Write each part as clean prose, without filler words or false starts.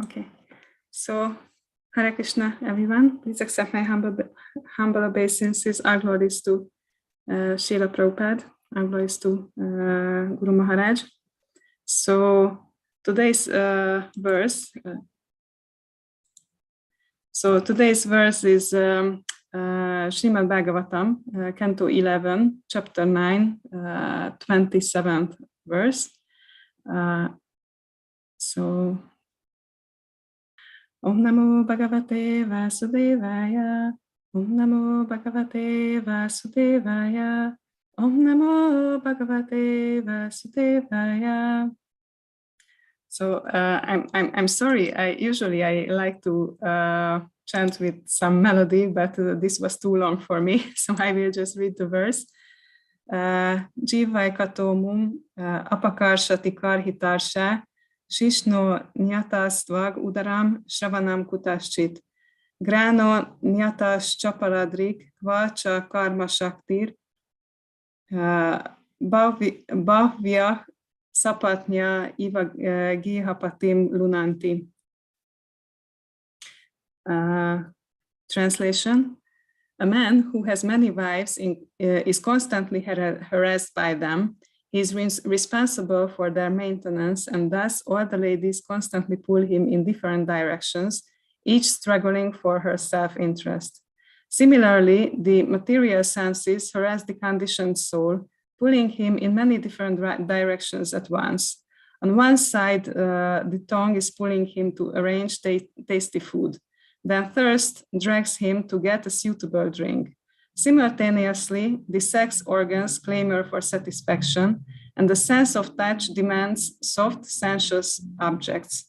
Okay, so Hare Krishna, everyone. Please accept my humble obeisances. Our glories to Srila Prabhupada. Our glories to Guru Maharaj. So today's verse. Today's verse is Srimad Bhagavatam, Canto 11, Chapter 9, 27th verse. Om Namo Bhagavate Vasudevaya. Om Namo Bhagavate Vasudevaya. Om Namo Bhagavate Vasudevaya. So I'm sorry. I usually like to chant with some melody, but this was too long for me, so I will just read the verse. Jivaikatomum apakarshati karhitarsha Shishno nyatastvag udaram shravanam kutaschit. Grano nyatas chapaladrik kvacha karma shaktir. Bhavya sapatnya iva gihapatim lunanti. Translation. A man who has many wives is constantly harassed by them. He is responsible for their maintenance, and thus all the ladies constantly pull him in different directions, each struggling for her self-interest. Similarly, the material senses harass the conditioned soul, pulling him in many different directions at once. On one side, the tongue is pulling him to arrange tasty food. Then thirst drags him to get a suitable drink. Simultaneously, the sex organs clamor for satisfaction, and the sense of touch demands soft, sensuous objects.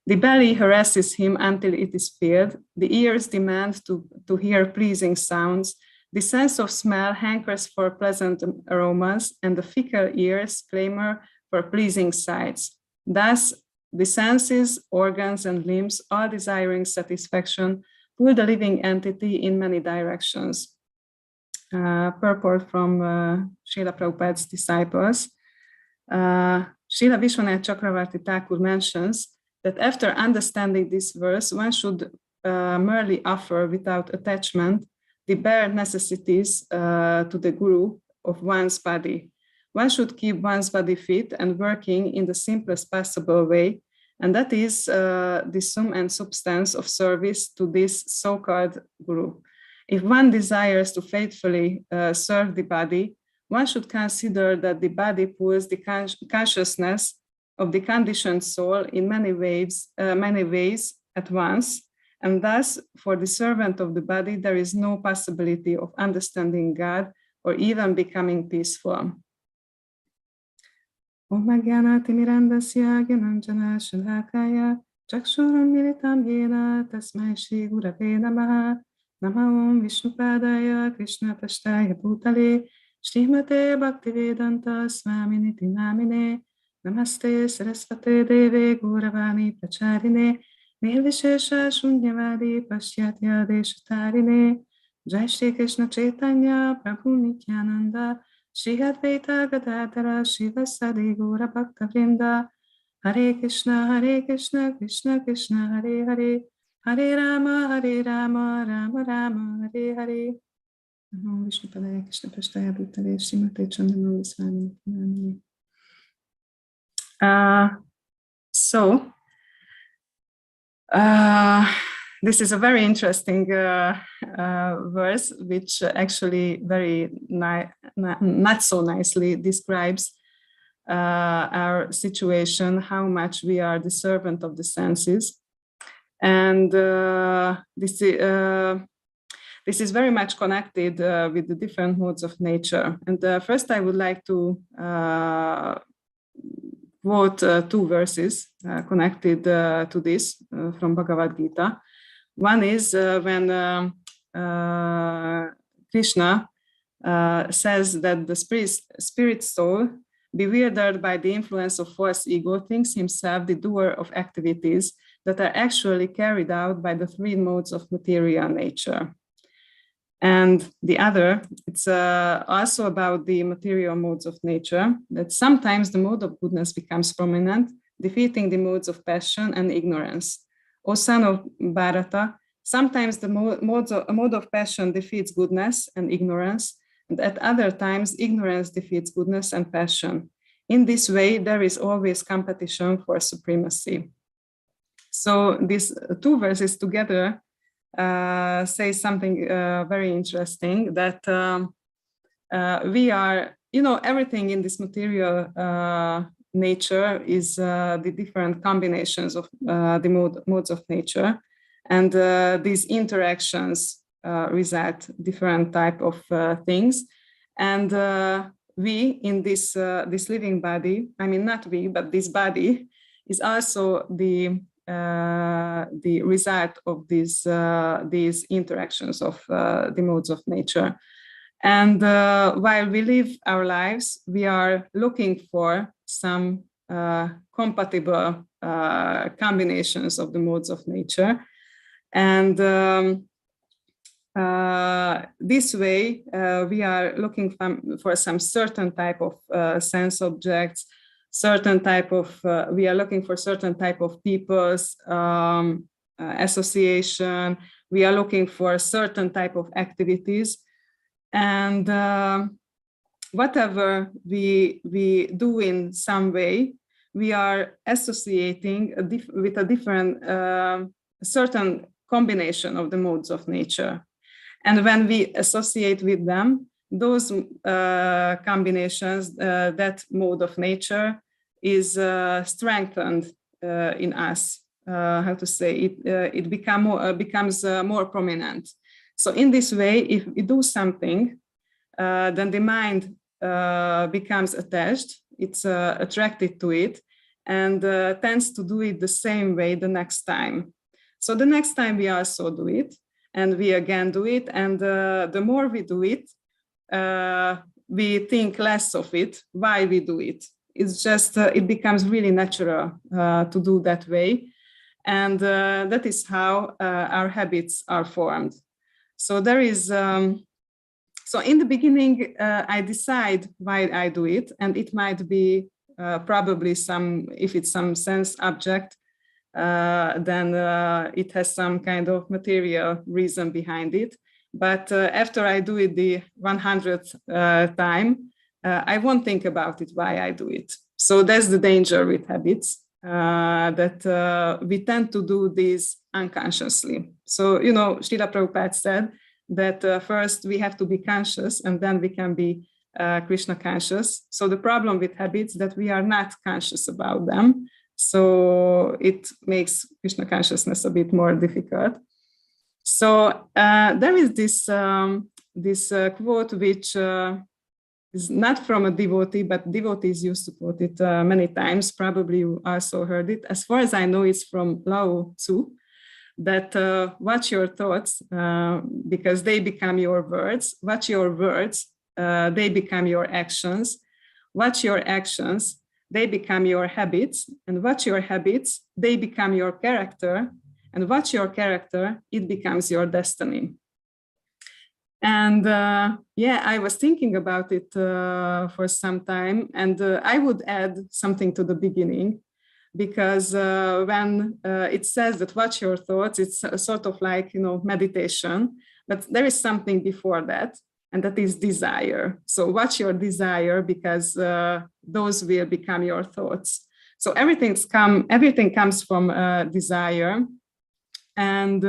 The belly harasses him until it is filled. The ears demand to hear pleasing sounds. The sense of smell hankers for pleasant aromas, and the fickle ears clamor for pleasing sights. Thus, the senses, organs, and limbs, all desiring satisfaction, pull the living entity in many directions. Purport from Srila Prabhupada's disciples. Srila Vishwanath Chakravarti Thakur mentions that after understanding this verse, one should merely offer without attachment the bare necessities to the Guru of one's body. One should keep one's body fit and working in the simplest possible way, and that is the sum and substance of service to this so-called Guru. If one desires to faithfully serve the body, one should consider that the body pulls the consciousness of the conditioned soul in many ways at once, and thus, for the servant of the body, there is no possibility of understanding God or even becoming peaceful. Om Jnanati Mirandasya Gyananjana Shalakaya Chakshuram Militam Yena Tasmai Shri Gurave Namaha. Namo Vishnupadaya Krishna Pashtaya Bhutale Srimate Bhaktivedanta Swaminiti Namine Namaste Sarasvate Deve Gauravani Pracharine Nirvishesha Shunyavadi Pashyatya Deshatarine Jai Shri Krishna Chaitanya Prabhu Nityananda Shri Advaita Gadadhara Shivasadi Gaura Bhakta Vrinda Hare Krishna Krishna Krishna Hare Hare Hare Rama, Rama Rama, Hare Hare. Namo Vishnupadaya Krishna Prasthaya Bhutale Srimate Chandana Swami Namine. This is a very interesting verse, which actually very not so nicely describes our situation, how much we are the servant of the senses. And this is very much connected with the different modes of nature. And first, I would like to quote two verses connected to this from Bhagavad-Gita. One is when Krishna says that the spirit soul, bewildered by the influence of false ego, thinks himself the doer of activities that are actually carried out by the three modes of material nature. And the other, it's also about the material modes of nature, that sometimes the mode of goodness becomes prominent, defeating the modes of passion and ignorance. O son of Bharata, sometimes the mode of passion defeats goodness and ignorance, and at other times ignorance defeats goodness and passion. In this way, there is always competition for supremacy. So these two verses together say something very interesting, that we are, everything in this material nature is the different combinations of the modes of nature, and these interactions result different type of things, and we in this living body, I mean not we, but this body is also the result of these interactions of the modes of nature. And while we live our lives, we are looking for some compatible combinations of the modes of nature. And this way, we are looking for some certain type of sense objects, certain type of, we are looking for certain type of people's association. We are looking for certain type of activities. And whatever we do in some way, we are associating with a different, certain combination of the modes of nature. And when we associate with them, those combinations, that mode of nature is strengthened in us. How to say it? It becomes more prominent. So in this way, if we do something, then the mind becomes attached, it's attracted to it, and tends to do it the same way the next time. So the next time we also do it, and we again do it, and the more we do it, we think less of it, why we do it. It's just, it becomes really natural to do that way. And that is how our habits are formed. So there is, so in the beginning, I decide why I do it, and it might be probably if it's some sense object, then it has some kind of material reason behind it. But after I do it the 100th time, I won't think about it, why I do it. So that's the danger with habits, that we tend to do this unconsciously. So, Srila Prabhupada said that first we have to be conscious, and then we can be Krishna conscious. So the problem with habits is that we are not conscious about them. So it makes Krishna consciousness a bit more difficult. So there is this quote which is not from a devotee, but devotees used to quote it many times. Probably you also heard it. As far as I know, it's from Lao Tzu, that watch your thoughts because they become your words. Watch your words, they become your actions. Watch your actions, they become your habits. And watch your habits, they become your character. And watch your character, it becomes your destiny. And I was thinking about it for some time, and I would add something to the beginning, because when it says that watch your thoughts, it's sort of like, meditation, but there is something before that, and that is desire. So watch your desire, because those will become your thoughts. So everything comes from desire. And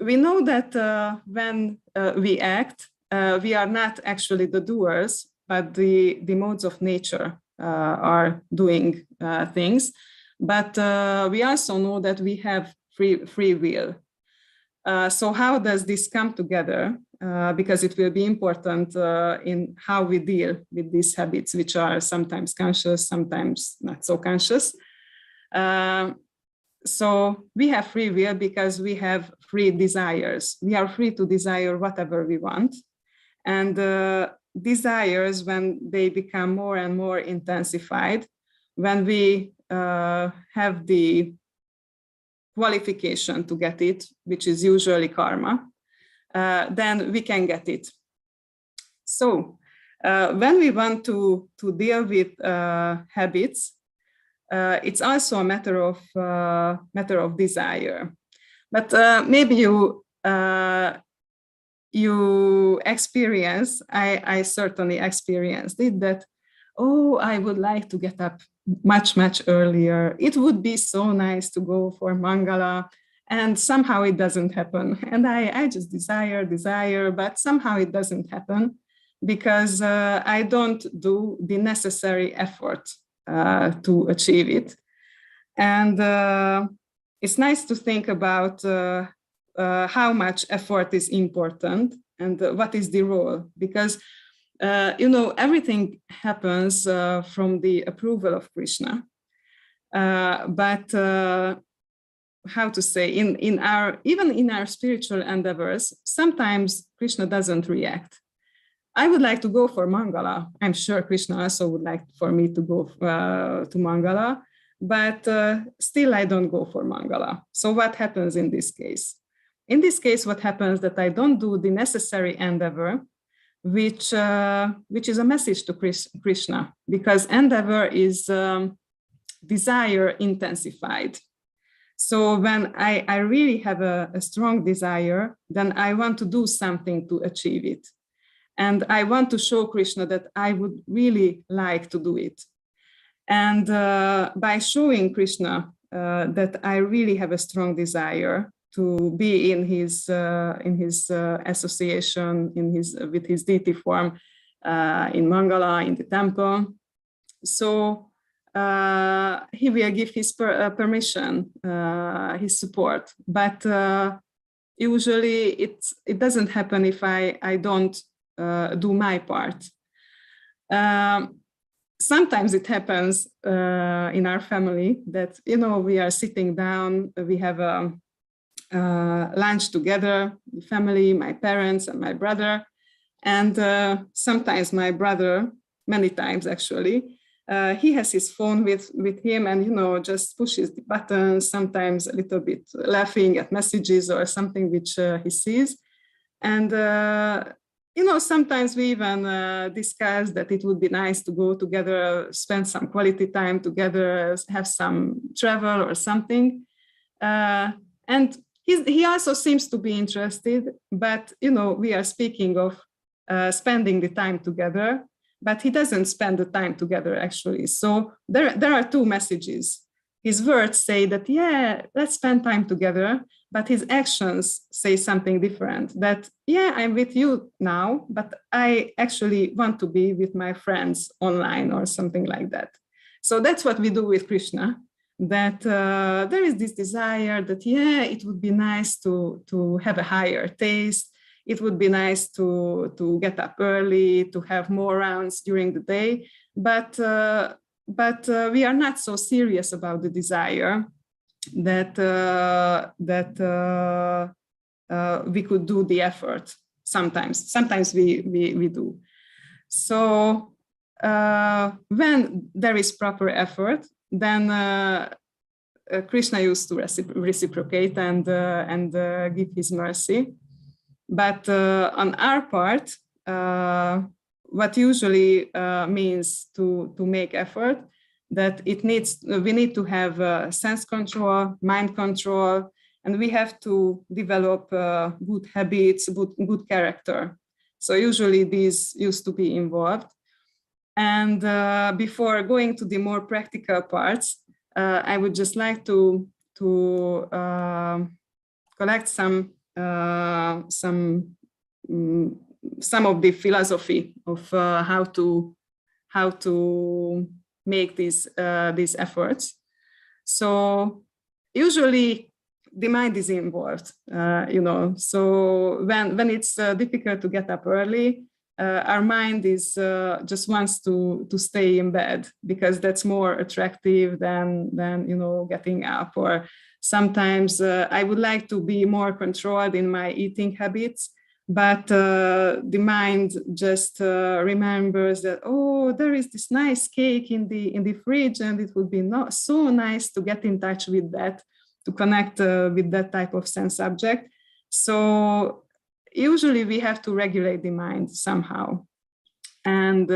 we know that when we act, we are not actually the doers, but the modes of nature are doing things. But we also know that we have free will. So how does this come together? Because it will be important in how we deal with these habits, which are sometimes conscious, sometimes not so conscious. So we have free will because we have free desires. We are free to desire whatever we want. And desires, when they become more and more intensified, when we have the qualification to get it, which is usually karma, then we can get it. So when we want to deal with habits, it's also a matter of desire. But maybe you experience, I certainly experienced it, that, oh, I would like to get up much, much earlier. It would be so nice to go for Mangala, and somehow it doesn't happen. And I just desire, but somehow it doesn't happen because I don't do the necessary effort to achieve it. And it's nice to think about how much effort is important and what is the role, because everything happens from the approval of Krishna. But how to say, even in our spiritual endeavors, sometimes Krishna doesn't react. I would like to go for Mangala. I'm sure Krishna also would like for me to go to Mangala, but still I don't go for Mangala. So what happens in this case? In this case, what happens that I don't do the necessary endeavor, which is a message to Krishna, because endeavor is desire intensified. So when I really have a strong desire, then I want to do something to achieve it. And I want to show Krishna that I would really like to do it. And by showing Krishna that I really have a strong desire to be in his association, with his deity form in Mangala, in the temple, so he will give his permission, his support. But usually it doesn't happen if I don't do my part. Sometimes it happens in our family that, we are sitting down, we have a lunch together, the family, my parents and my brother. And sometimes my brother, many times actually, he has his phone with him and, just pushes the buttons, sometimes a little bit laughing at messages or something which he sees. And, sometimes we even discuss that it would be nice to go together, spend some quality time together, have some travel or something. And he also seems to be interested, but, we are speaking of spending the time together, but he doesn't spend the time together actually. So there are two messages. His words say that, yeah, let's spend time together, but his actions say something different, that, yeah, I'm with you now, but I actually want to be with my friends online or something like that. So that's what we do with Krishna, that there is this desire that, yeah, it would be nice to have a higher taste. It would be nice to get up early, to have more rounds during the day, but we are not so serious about the desire that we could do the effort. Sometimes we do. So when there is proper effort, then Krishna used to reciprocate and give his mercy. But on our part, what usually means to make effort, that we need to have sense control, mind control, and we have to develop good habits, good character. So usually these used to be involved. And before going to the more practical parts, I would just like to collect some of the philosophy of how to make these efforts. So usually the mind is involved, So when it's difficult to get up early, our mind is just wants to stay in bed because that's more attractive than getting up. Or sometimes I would like to be more controlled in my eating habits, but the mind just remembers that, oh, there is this nice cake in the fridge, and it would be so nice to get in touch with that, to connect with that type of sense object. So usually we have to regulate the mind somehow. And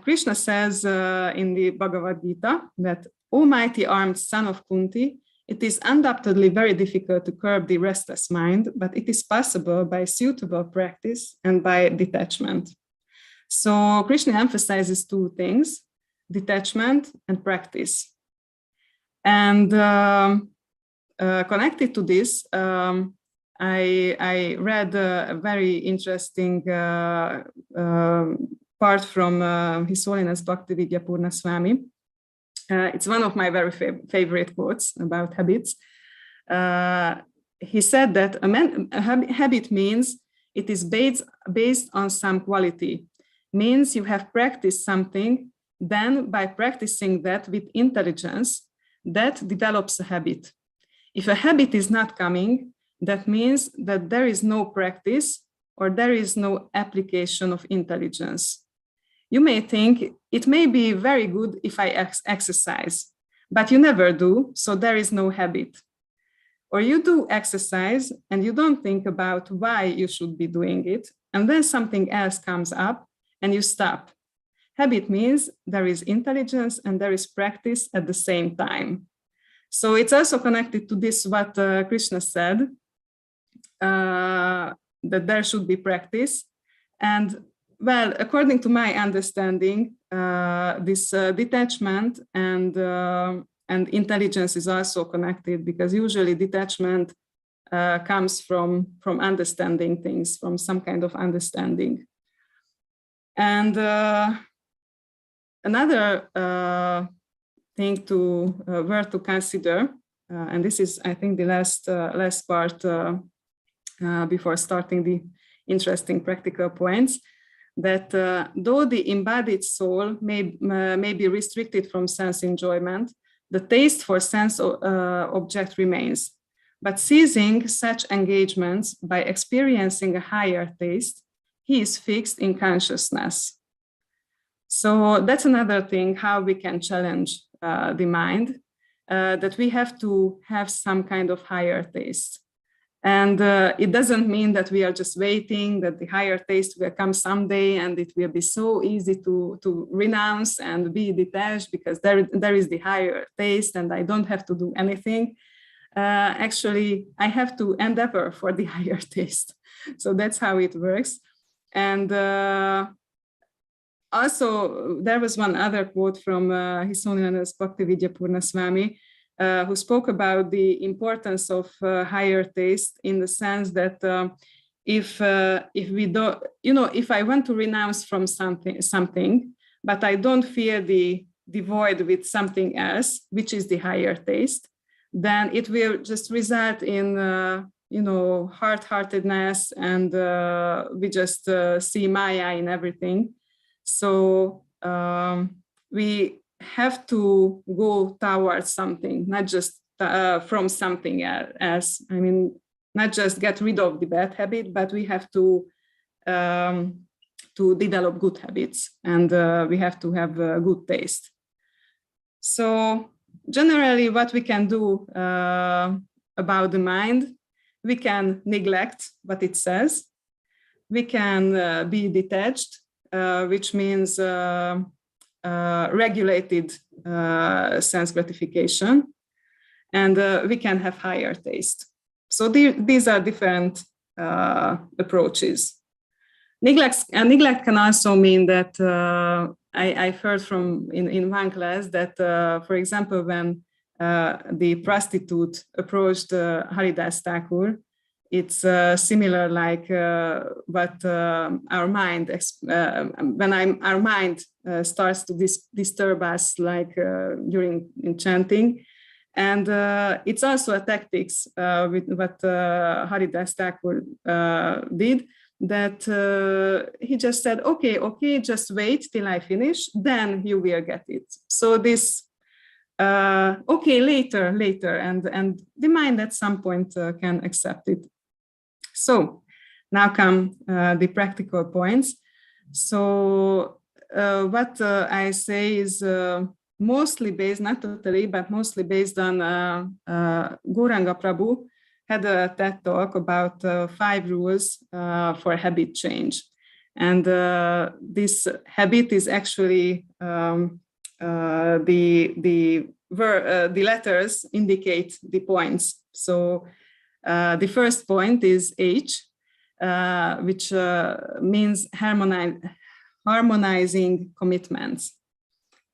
Krishna says in the Bhagavad-Gita that, "O mighty armed son of Kunti, it is undoubtedly very difficult to curb the restless mind, but it is possible by suitable practice and by detachment." So Krishna emphasizes two things: detachment and practice. And connected to this, I read a very interesting part from His Holiness Bhaktivedanta Purna Swami. It's one of my very favorite quotes about habits. He said that a habit means it is based on some quality, means you have practiced something, then by practicing that with intelligence, that develops a habit. If a habit is not coming, that means that there is no practice or there is no application of intelligence. You may think it may be very good if I exercise, but you never do, so there is no habit. Or you do exercise and you don't think about why you should be doing it, and then something else comes up and you stop. Habit means there is intelligence and there is practice at the same time. So it's also connected to this, what Krishna said, that there should be practice. And well, according to my understanding, this detachment and intelligence is also connected, because usually detachment comes from understanding things, from some kind of understanding. And another thing worth to consider, and this is, I think, the last part before starting the interesting practical points, that though the embodied soul may be restricted from sense enjoyment, the taste for sense object remains. But seizing such engagements by experiencing a higher taste, he is fixed in consciousness. So that's another thing, how we can challenge the mind, that we have to have some kind of higher taste. And it doesn't mean that we are just waiting that the higher taste will come someday and it will be so easy to renounce and be detached because there is the higher taste and I don't have to do anything. Actually, I have to endeavor for the higher taste. So that's how it works. And also, there was one other quote from His Holiness Bhaktivedanta Purna Swami, who spoke about the importance of higher taste, in the sense that if we don't, if I want to renounce from something, but I don't feel the void with something else, which is the higher taste, then it will just result in hard-heartedness, and we just see Maya in everything. So we have to go towards something, not just from something else. I mean, not just get rid of the bad habit, but we have to develop good habits, and we have to have good taste. So generally, what we can do about the mind, we can neglect what it says. We can be detached, which means regulated sense gratification, and we can have higher taste. So these are different approaches. Neglect can also mean that I've heard from in one class that, for example, when the prostitute approached Haridas Thakur, it's similar like what our mind, our mind starts to disturb us, like during chanting. And it's also a tactics with what Haridas Thakur did, that he just said, okay, just wait till I finish, then you will get it. So this, okay, later, and the mind at some point can accept it. So now come the practical points. So what I say is mostly based, not totally, but mostly based on Gauranga Prabhu had a TED talk about 5 rules for habit change. And this habit is actually the letters indicate the points. So the first point is H, which means harmonizing commitments.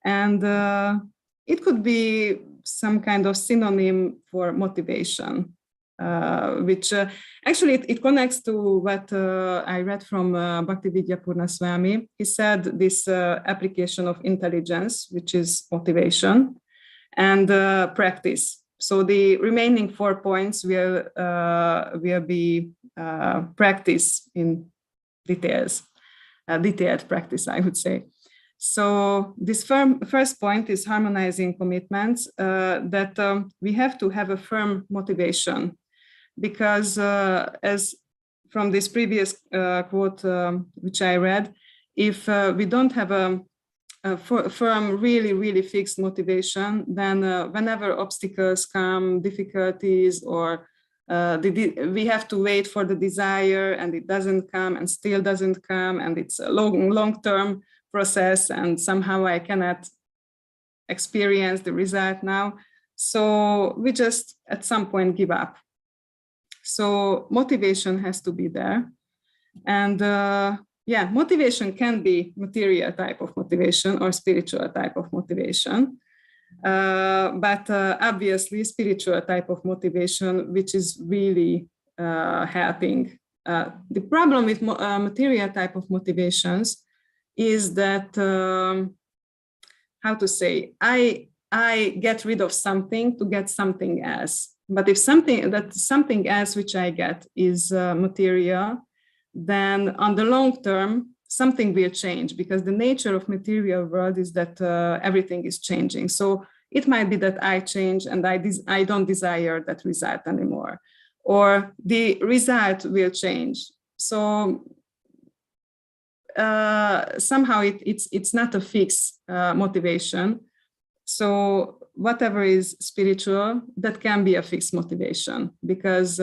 And it could be some kind of synonym for motivation, which actually it connects to what I read from Bhaktividya Purna Swami. He said this application of intelligence, which is motivation, and practice. So the remaining 4 points will be practice in detailed practice, I would say. So this first point is harmonizing commitments, that we have to have a firm motivation, because as from this previous quote which I read, if we don't have a firm, really fixed motivation, then whenever obstacles come, difficulties, or we have to wait for the desire and it doesn't come and still doesn't come, and it's a long-term process, and somehow I cannot experience the result now. So we just at some point give up. So motivation has to be there. And motivation can be material type of motivation or spiritual type of motivation. But obviously spiritual type of motivation, which is really helping. The problem with material type of motivations is that, how to say, I get rid of something to get something else. But if something else which I get is material, then on the long term, something will change, because the nature of material world is that everything is changing. So it might be that I change and I don't desire that result anymore, or the result will change. So somehow it's not a fixed motivation. So whatever is spiritual, that can be a fixed motivation, because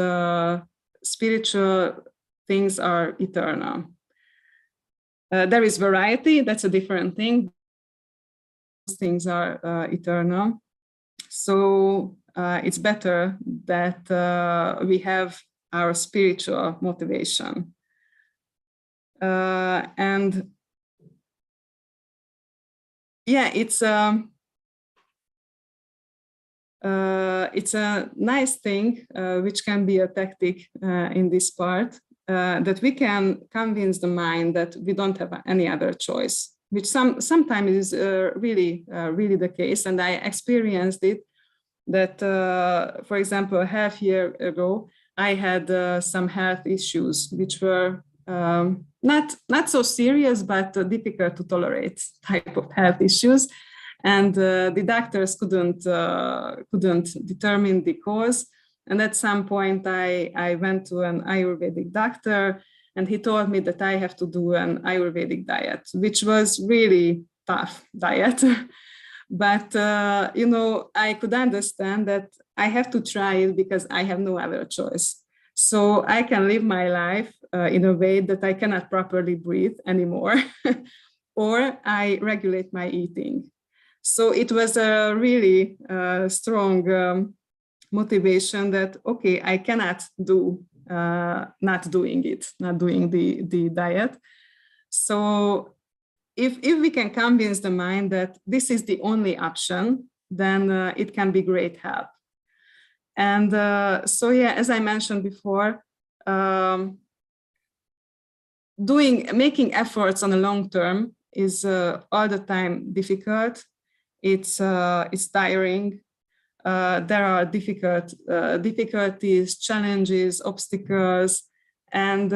spiritual things are eternal. There is variety, that's a different thing. Things are eternal. So it's better that we have our spiritual motivation. And yeah, it's a nice thing, which can be a tactic in this part, that we can convince the mind that we don't have any other choice, which sometimes is really the case. And I experienced it, that, for example, half year ago, I had some health issues, which were not so serious, but difficult to tolerate type of health issues. And the doctors couldn't determine the cause. And at some point, I went to an Ayurvedic doctor, and he told me that I have to do an Ayurvedic diet, which was really tough diet. But, I could understand that I have to try it because I have no other choice. So I can live my life in a way that I cannot properly breathe anymore, or I regulate my eating. So it was a really strong motivation that, okay, I cannot do not doing the diet. So if we can convince the mind that this is the only option, then it can be great help. And so yeah, as I mentioned before, making efforts on the long term is all the time difficult. It's tiring. There are difficulties, challenges, obstacles, and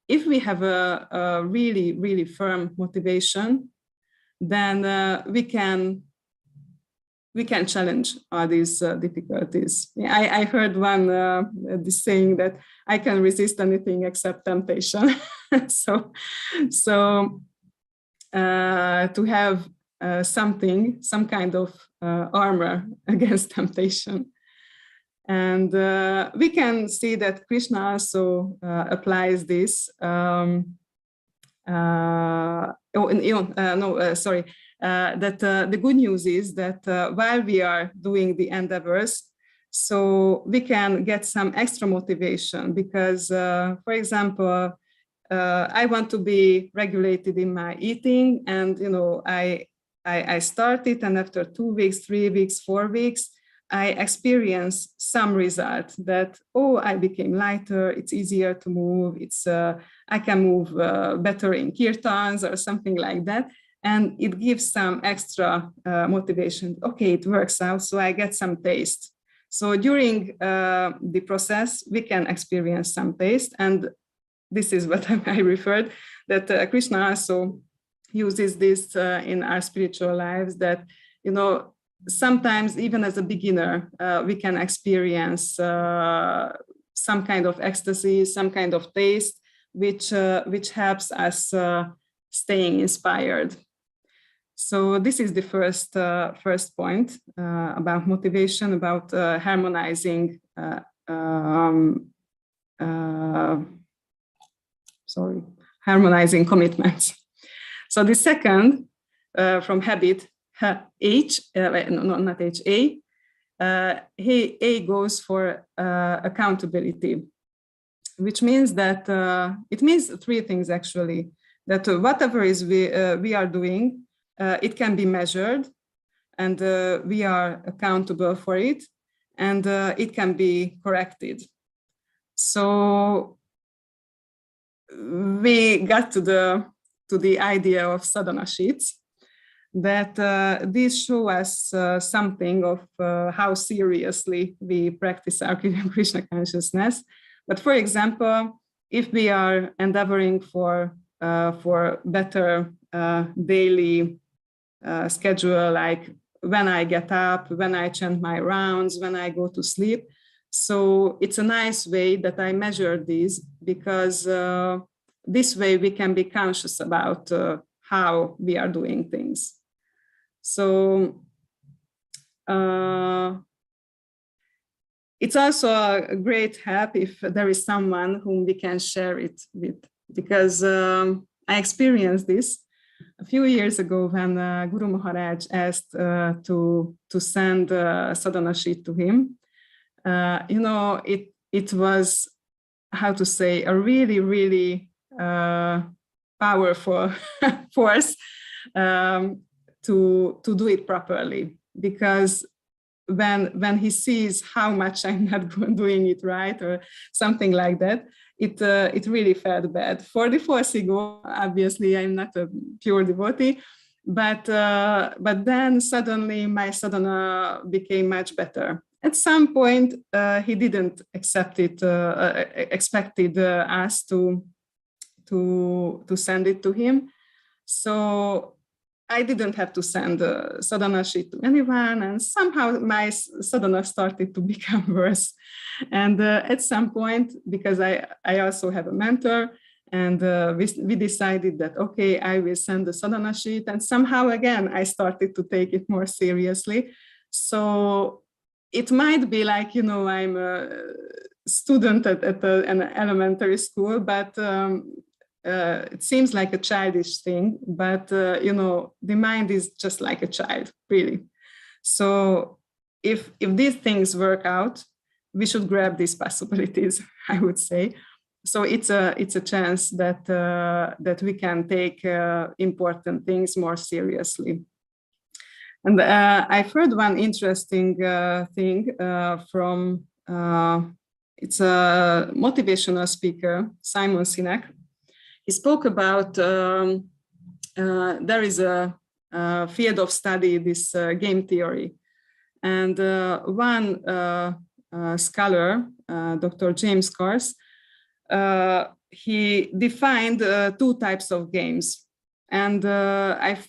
if we have a really firm motivation, then we can challenge all these difficulties. I heard this saying that I can resist anything except temptation. so to have some kind of armor against temptation. And we can see that Krishna also applies this the good news is that while we are doing the endeavors, so we can get some extra motivation because, for example, I want to be regulated in my eating, and I start it, and after 2 weeks, 3 weeks, 4 weeks, I experience some result that, oh, I became lighter, it's easier to move, I can move better in kirtans or something like that. And it gives some extra motivation. Okay, it works out, so I get some taste. So during the process, we can experience some taste. And this is what I referred, that Krishna also uses this in our spiritual lives, that, sometimes even as a beginner, we can experience some kind of ecstasy, some kind of taste, which helps us staying inspired. So this is the first point about motivation, about harmonizing commitments. So the second, from habit, H, not H, A goes for accountability, which means that it means three things actually. That whatever is we are doing, it can be measured, and we are accountable for it, and it can be corrected. So we got to the idea of sadhana sheets, that these show us something of how seriously we practice our Krishna consciousness. But for example, if we are endeavoring for better daily schedule, like when I get up, when I chant my rounds, when I go to sleep. So it's a nice way that I measure these, because this way we can be conscious about how we are doing things. So it's also a great help if there is someone whom we can share it with, because I experienced this a few years ago when Guru Maharaj asked to send a sadhana sheet to him. It was, how to say, a really, really powerful force to do it properly, because when he sees how much I'm not doing it right or something like that, it really felt bad. For the fourth ego, obviously, I'm not a pure devotee, but then suddenly my sadhana became much better. At some point, he didn't accept it, expected us to send it to him. So I didn't have to send a sadhana sheet to anyone, and somehow my sadhana started to become worse. And at some point, because I also have a mentor, and we decided that, okay, I will send the sadhana sheet, and somehow again, I started to take it more seriously. So it might be like, I'm a student at an elementary school, but it seems like a childish thing, but the mind is just like a child, really. So if these things work out, we should grab these possibilities, I would say. So it's a chance that we can take important things more seriously. And I've heard one interesting thing from it's a motivational speaker, Simon Sinek. He spoke about there is a field of study, this game theory. And one scholar, Dr. James Cars, he defined two types of games. And I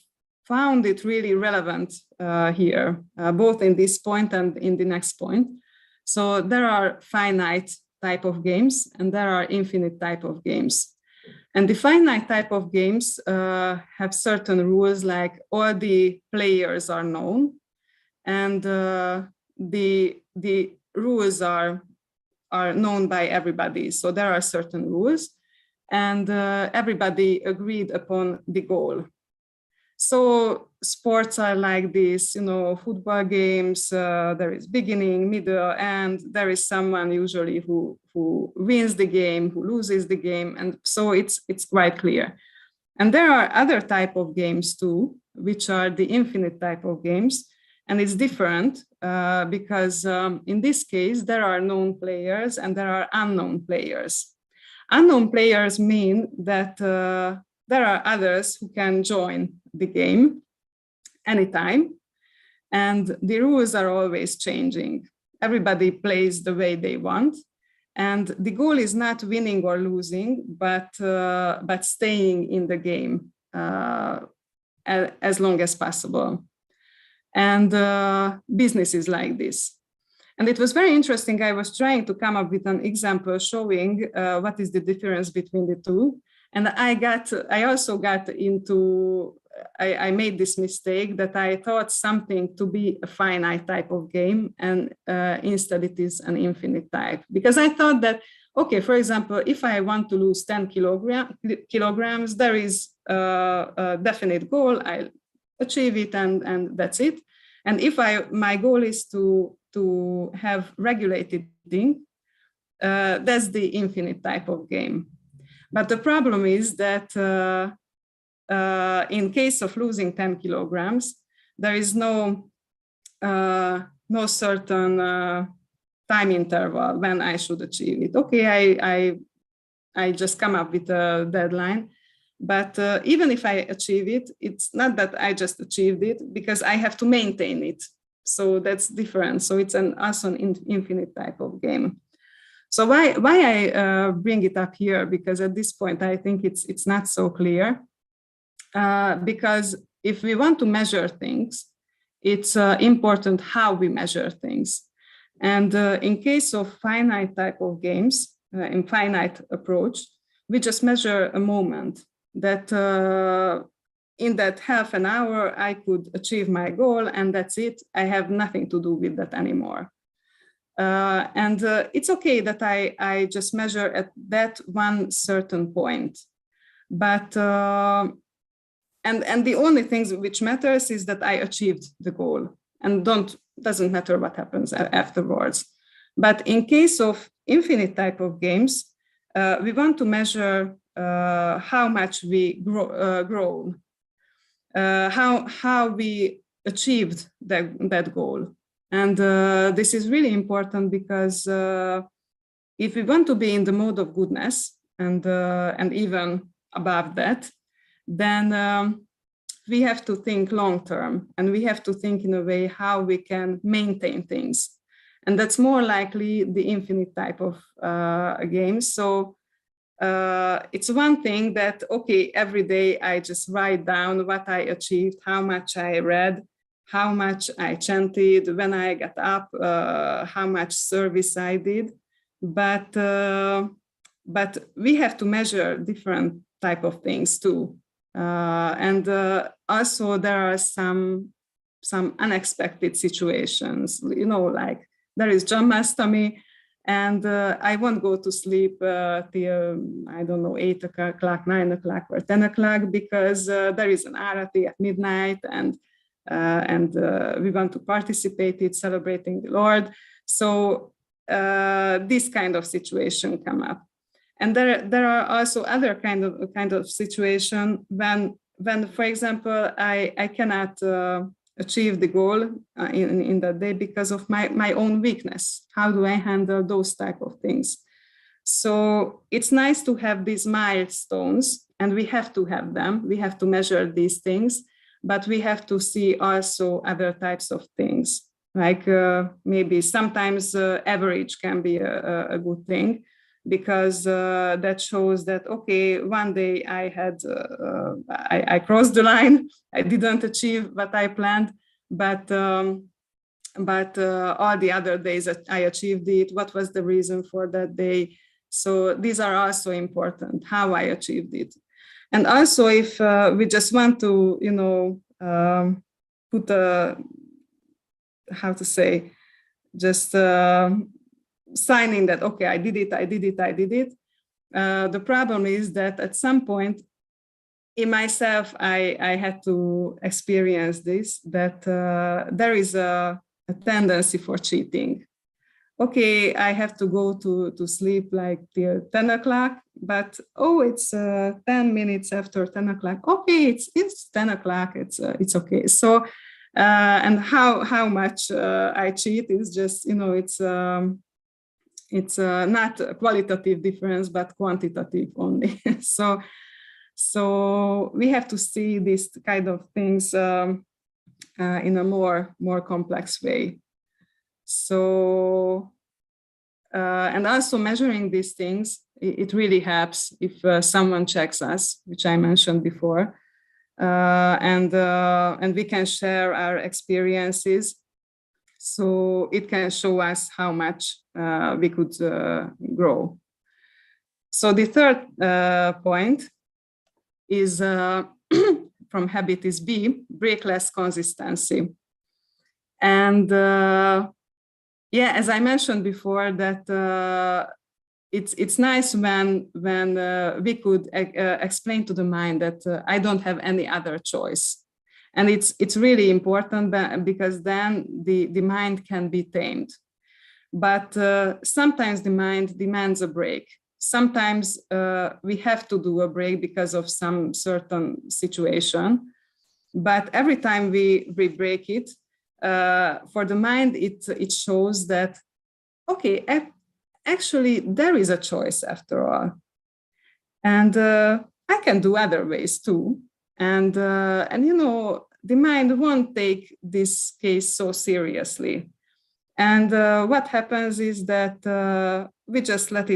found it really relevant here, both in this point and in the next point. So there are finite type of games, and there are infinite type of games. And the finite type of games have certain rules, like all the players are known, and the rules are known by everybody. So there are certain rules. and everybody agreed upon the goal. So sports are like this, football games, there is beginning, middle, and there is someone usually who wins the game, who loses the game. And so it's quite clear. And there are other type of games too, which are the infinite type of games. And it's different because in this case, there are known players and there are unknown players. Unknown players mean that there are others who can join the game anytime, and the rules are always changing. Everybody plays the way they want, and the goal is not winning or losing, but staying in the game as long as possible. And business is like this. And it was very interesting. I was trying to come up with an example showing what is the difference between the two. And I made this mistake that I thought something to be a finite type of game, and instead it is an infinite type. Because I thought that, okay, for example, if I want to lose 10 kilograms, there is a definite goal, I'll achieve it and that's it. And if my goal is to have regulated eating, that's the infinite type of game. But the problem is that in case of losing 10 kilograms, there is no certain time interval when I should achieve it. Okay, I just come up with a deadline, but even if I achieve it, it's not that I just achieved it, because I have to maintain it. So that's different. So it's also an infinite type of game. So why I bring it up here? Because at this point, I think it's not so clear. Because if we want to measure things, it's important how we measure things. And in case of finite type of games, in finite approach, we just measure a moment that in that half an hour, I could achieve my goal, and that's it. I have nothing to do with that anymore. And it's okay that I just measure at that one certain point. But, and the only thing which matters is that I achieved the goal, and doesn't matter what happens afterwards. But in case of infinite type of games, we want to measure how much we grow, how we achieved that goal. And this is really important because if we want to be in the mode of goodness and even above that, then we have to think long term, and we have to think in a way how we can maintain things. And that's more likely the infinite type of games. So it's one thing that, okay, every day I just write down what I achieved, how much I read, how much I chanted when I got up, how much service I did. But we have to measure different type of things too. And also there are some unexpected situations, like there is Janmashtami, and I won't go to sleep till, I don't know, 8 o'clock, 9 o'clock, or 10 o'clock, because there is an arati at midnight, and we want to participate in celebrating the Lord. So this kind of situation come up. And there are also other kind of situation when, for example, I cannot achieve the goal in that day because of my own weakness. How do I handle those type of things? So it's nice to have these milestones, and we have to have them. We have to measure these things, but we have to see also other types of things. Like maybe sometimes average can be a good thing, because that shows that, okay, one day I had, I crossed the line, I didn't achieve what I planned, but all the other days I achieved it. What was the reason for that day? So these are also important, how I achieved it. And also if we just want to, put a, how to say, just signing that, okay, I did it. the problem is that at some point in myself, I had to experience this, that there is a tendency for cheating. Okay, I have to go to sleep like till 10 o'clock, but oh, it's 10 minutes after 10 o'clock. Okay, it's 10 o'clock, it's okay. So, and how much I cheat is just, it's not a qualitative difference, but quantitative only. So we have to see these kind of things in a more complex way. So, and also measuring these things, it really helps if someone checks us, which I mentioned before, and we can share our experiences. So it can show us how much we could grow. So the third point is from habit is B, break less consistency. And yeah, as I mentioned before, that it's nice when we could explain to the mind that I don't have any other choice. And it's really important because then the mind can be tamed. But sometimes the mind demands a break. Sometimes we have to do a break because of some certain situation. But every time we break it, for the mind, it shows that, okay, actually there is a choice after all. And I can do other ways too. And the mind won't take this case so seriously. And what happens is that we just let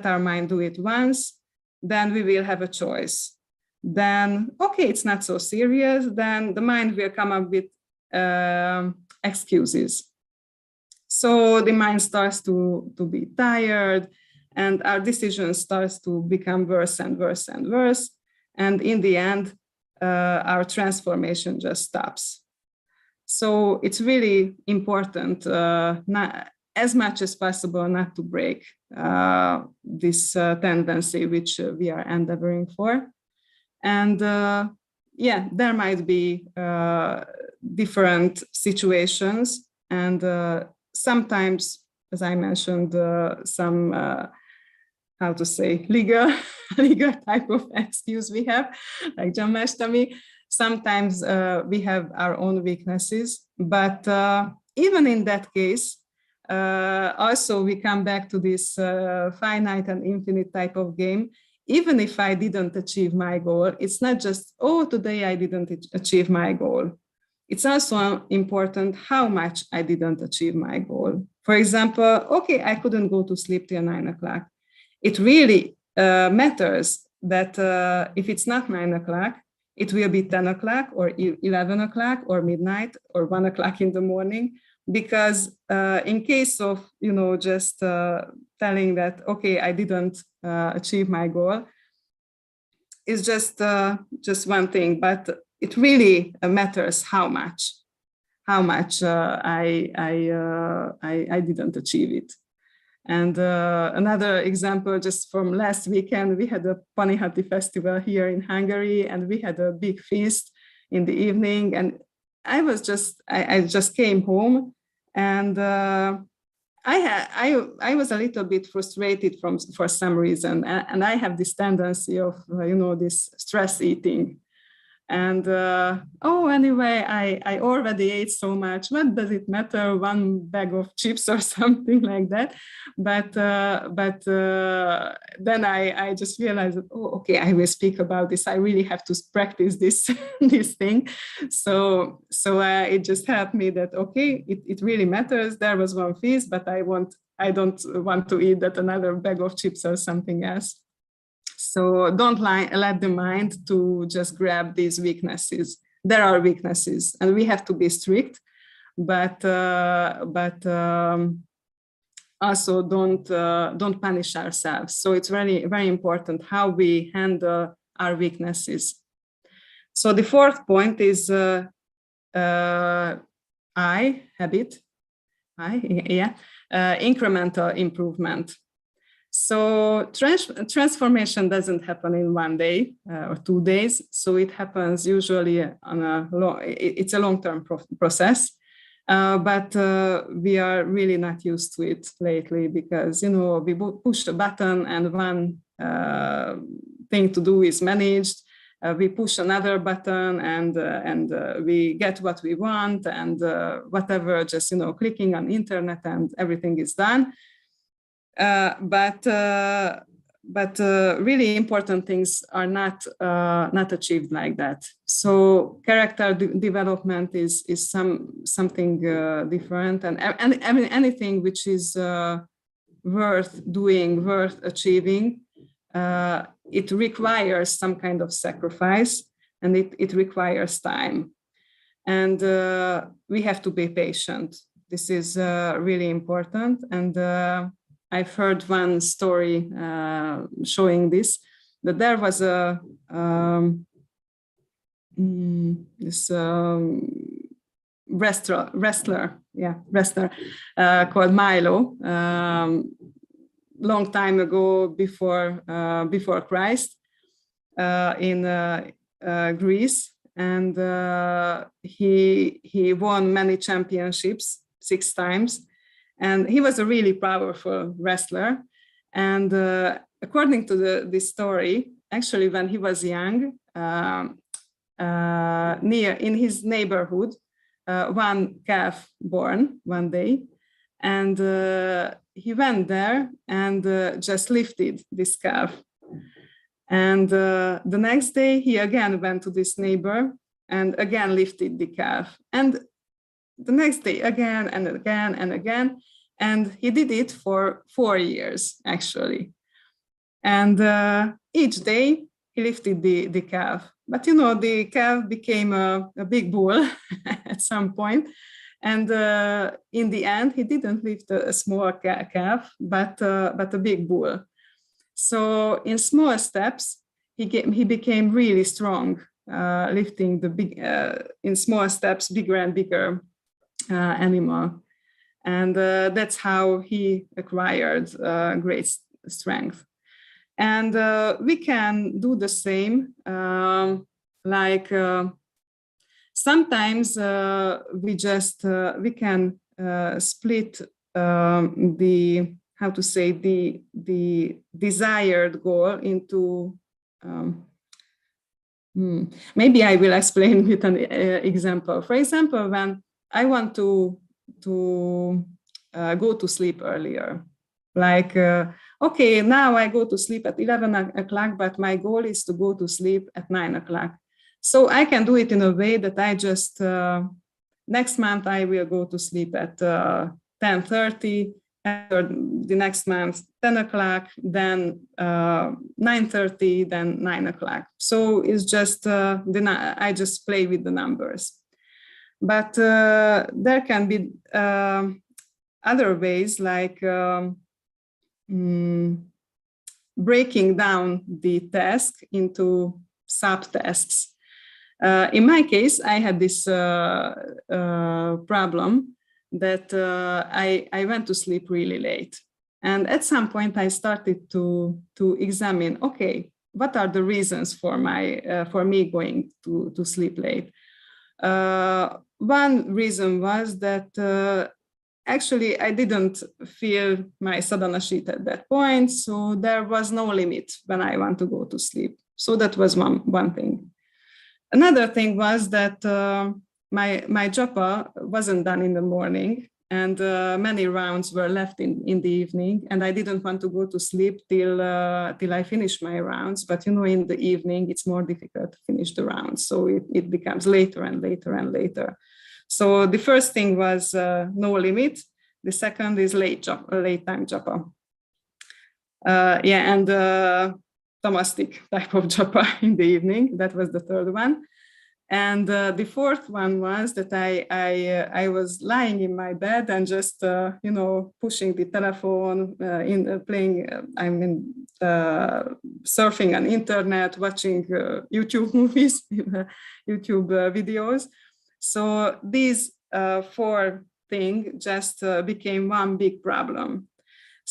our mind do it once, then we will have a choice. Then, okay, it's not so serious, then the mind will come up with excuses. So the mind starts to be tired, and our decision starts to become worse and worse and worse. And in the end, our transformation just stops. So it's really important, not as much as possible, not to break this tendency which we are endeavoring for. And yeah, there might be different situations, and sometimes, as I mentioned, some how to say legal type of excuse we have, like Jamashtami. Sometimes we have our own weaknesses, but even in that case, also we come back to this finite and infinite type of game. Even if I didn't achieve my goal, it's not just, oh, today I didn't achieve my goal. It's also important how much I didn't achieve my goal. For example, okay, I couldn't go to sleep till 9 o'clock. It really matters that if it's not 9 o'clock, it will be 10 o'clock or 11 o'clock or midnight or 1 o'clock in the morning. Because in case of, just telling that, okay, I didn't achieve my goal, is just one thing, but it really matters how much I didn't achieve it. And another example, just from last weekend, we had a Panihati festival here in Hungary, and we had a big feast in the evening. And I just came home, and I was a little bit frustrated for some reason, and I have this tendency of this stress eating. And anyway, I already ate so much. What does it matter? One bag of chips or something like that. But then I just realized that, oh, okay, I will speak about this. I really have to practice this this thing. So it just helped me that, okay, it really matters. There was one feast, but I don't want to eat that another bag of chips or something else. So don't let the mind to just grab these weaknesses. There are weaknesses, and we have to be strict, but also don't punish ourselves. So it's very, very important how we handle our weaknesses. So the fourth point is incremental improvement. So transformation doesn't happen in 1 day or 2 days. So it happens usually on it's a long-term process. But we are really not used to it lately because, we push the button and one thing to do is managed. We push another button and we get what we want and whatever, just, clicking on internet and everything is done. But really important things are not achieved like that. So character development is something different, and anything which is worth doing, worth achieving, it requires some kind of sacrifice, and it requires time, and we have to be patient. This is really important, and I've heard one story showing this, that there was a wrestler called Milo, long time ago before Christ, in Greece, and he won many championships 6 times. And he was a really powerful wrestler. And according to this story, actually, when he was young, in his neighborhood, one calf born one day. And he went there and just lifted this calf. And the next day, he again went to this neighbor and again lifted the calf. And the next day, again and again and again. And he did it for 4 years, actually. And each day he lifted the calf. But, the calf became a big bull at some point. And in the end, he didn't lift a small calf, but a big bull. So in small steps, he became really strong, lifting the big, in small steps, bigger and bigger animal. And that's how he acquired great strength. And we can do the same. Sometimes we can split the desired goal into. Maybe I will explain with an example. For example, when I want to go to sleep earlier. Okay, now I go to sleep at 11 o'clock, but my goal is to go to sleep at 9 o'clock. So I can do it in a way that I just, next month I will go to sleep at 10:30, or the next month 10 o'clock, then 9:30, then 9 o'clock. So it's just, I just play with the numbers. But there can be other ways, like breaking down the task into subtasks. In my case, I had this problem that I went to sleep really late. And at some point, I started to examine, okay, what are the reasons for me going to sleep late? One reason was that actually I didn't feel my sadhana sheet at that point, so there was no limit when I want to go to sleep. So that was one thing. Another thing was that my japa wasn't done in the morning, and many rounds were left in the evening, and I didn't want to go to sleep till I finish my rounds. But in the evening it's more difficult to finish the rounds, so it becomes later and later and later. So the first thing was no limit. The second is late time japa. And tamastic type of japa in the evening. That was the third one. And the fourth one was that I was lying in my bed and just pushing the telephone, playing. Surfing on internet, watching YouTube movies, YouTube videos. So these 4 things just became one big problem.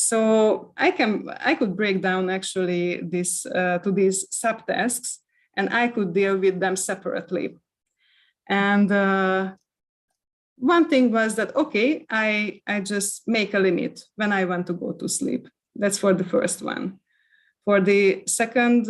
So I could break down actually this to these subtasks, and I could deal with them separately. And one thing was that, okay, I just make a limit when I want to go to sleep. That's for the first one. For the second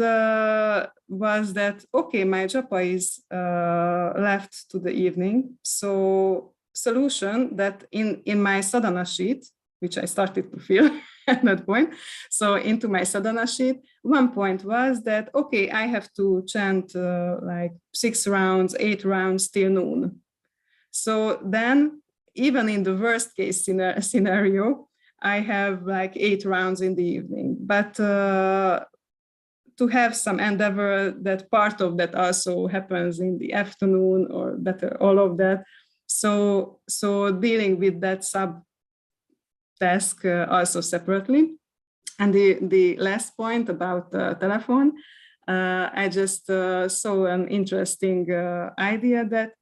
was that, okay, my japa is left to the evening. So solution that in my sadhana sheet, which I started to feel at that point. So into my sadhana sheet, one point was that, okay, I have to chant like 6 rounds, 8 rounds till noon. So then, even in the worst case scenario, I have like 8 rounds in the evening. But to have some endeavor that part of that also happens in the afternoon, or better, all of that. So dealing with that sub task also separately. And the last point about the telephone, I just saw an interesting idea that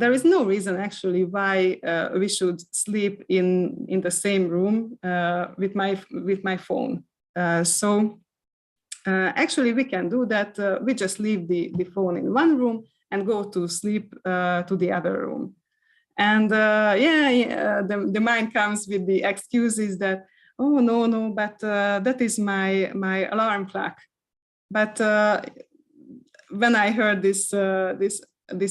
there is no reason actually why we should sleep in the same room with my phone. So actually we can do that. We just leave the phone in one room and go to sleep to the other room. And the mind comes with the excuses that, oh no, but that is my alarm clock. But when I heard this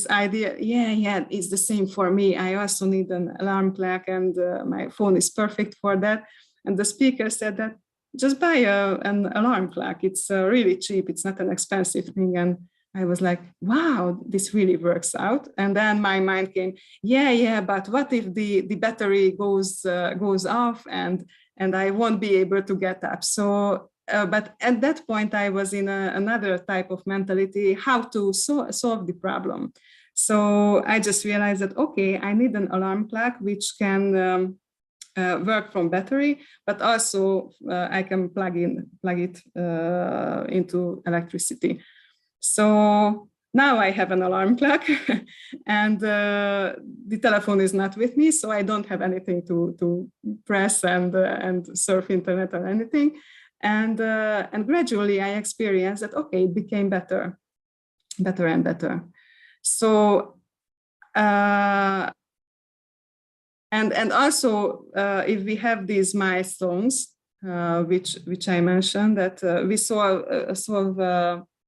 idea, it's the same for me. I also need an alarm clock, and my phone is perfect for that. And the speaker said that just buy an alarm clock. It's really cheap. It's not an expensive thing. And I was like, wow, this really works out. And then my mind came, but what if the battery goes off and I won't be able to get up? So, but at that point, I was in another type of mentality, how to solve the problem. So I just realized that, okay, I need an alarm clock which can work from battery, but also I can plug it into electricity. So now I have an alarm clock, and the telephone is not with me, so I don't have anything to press and surf internet or anything. And gradually I experienced that, okay, it became better and better. So and also if we have these milestones, which I mentioned, that we solve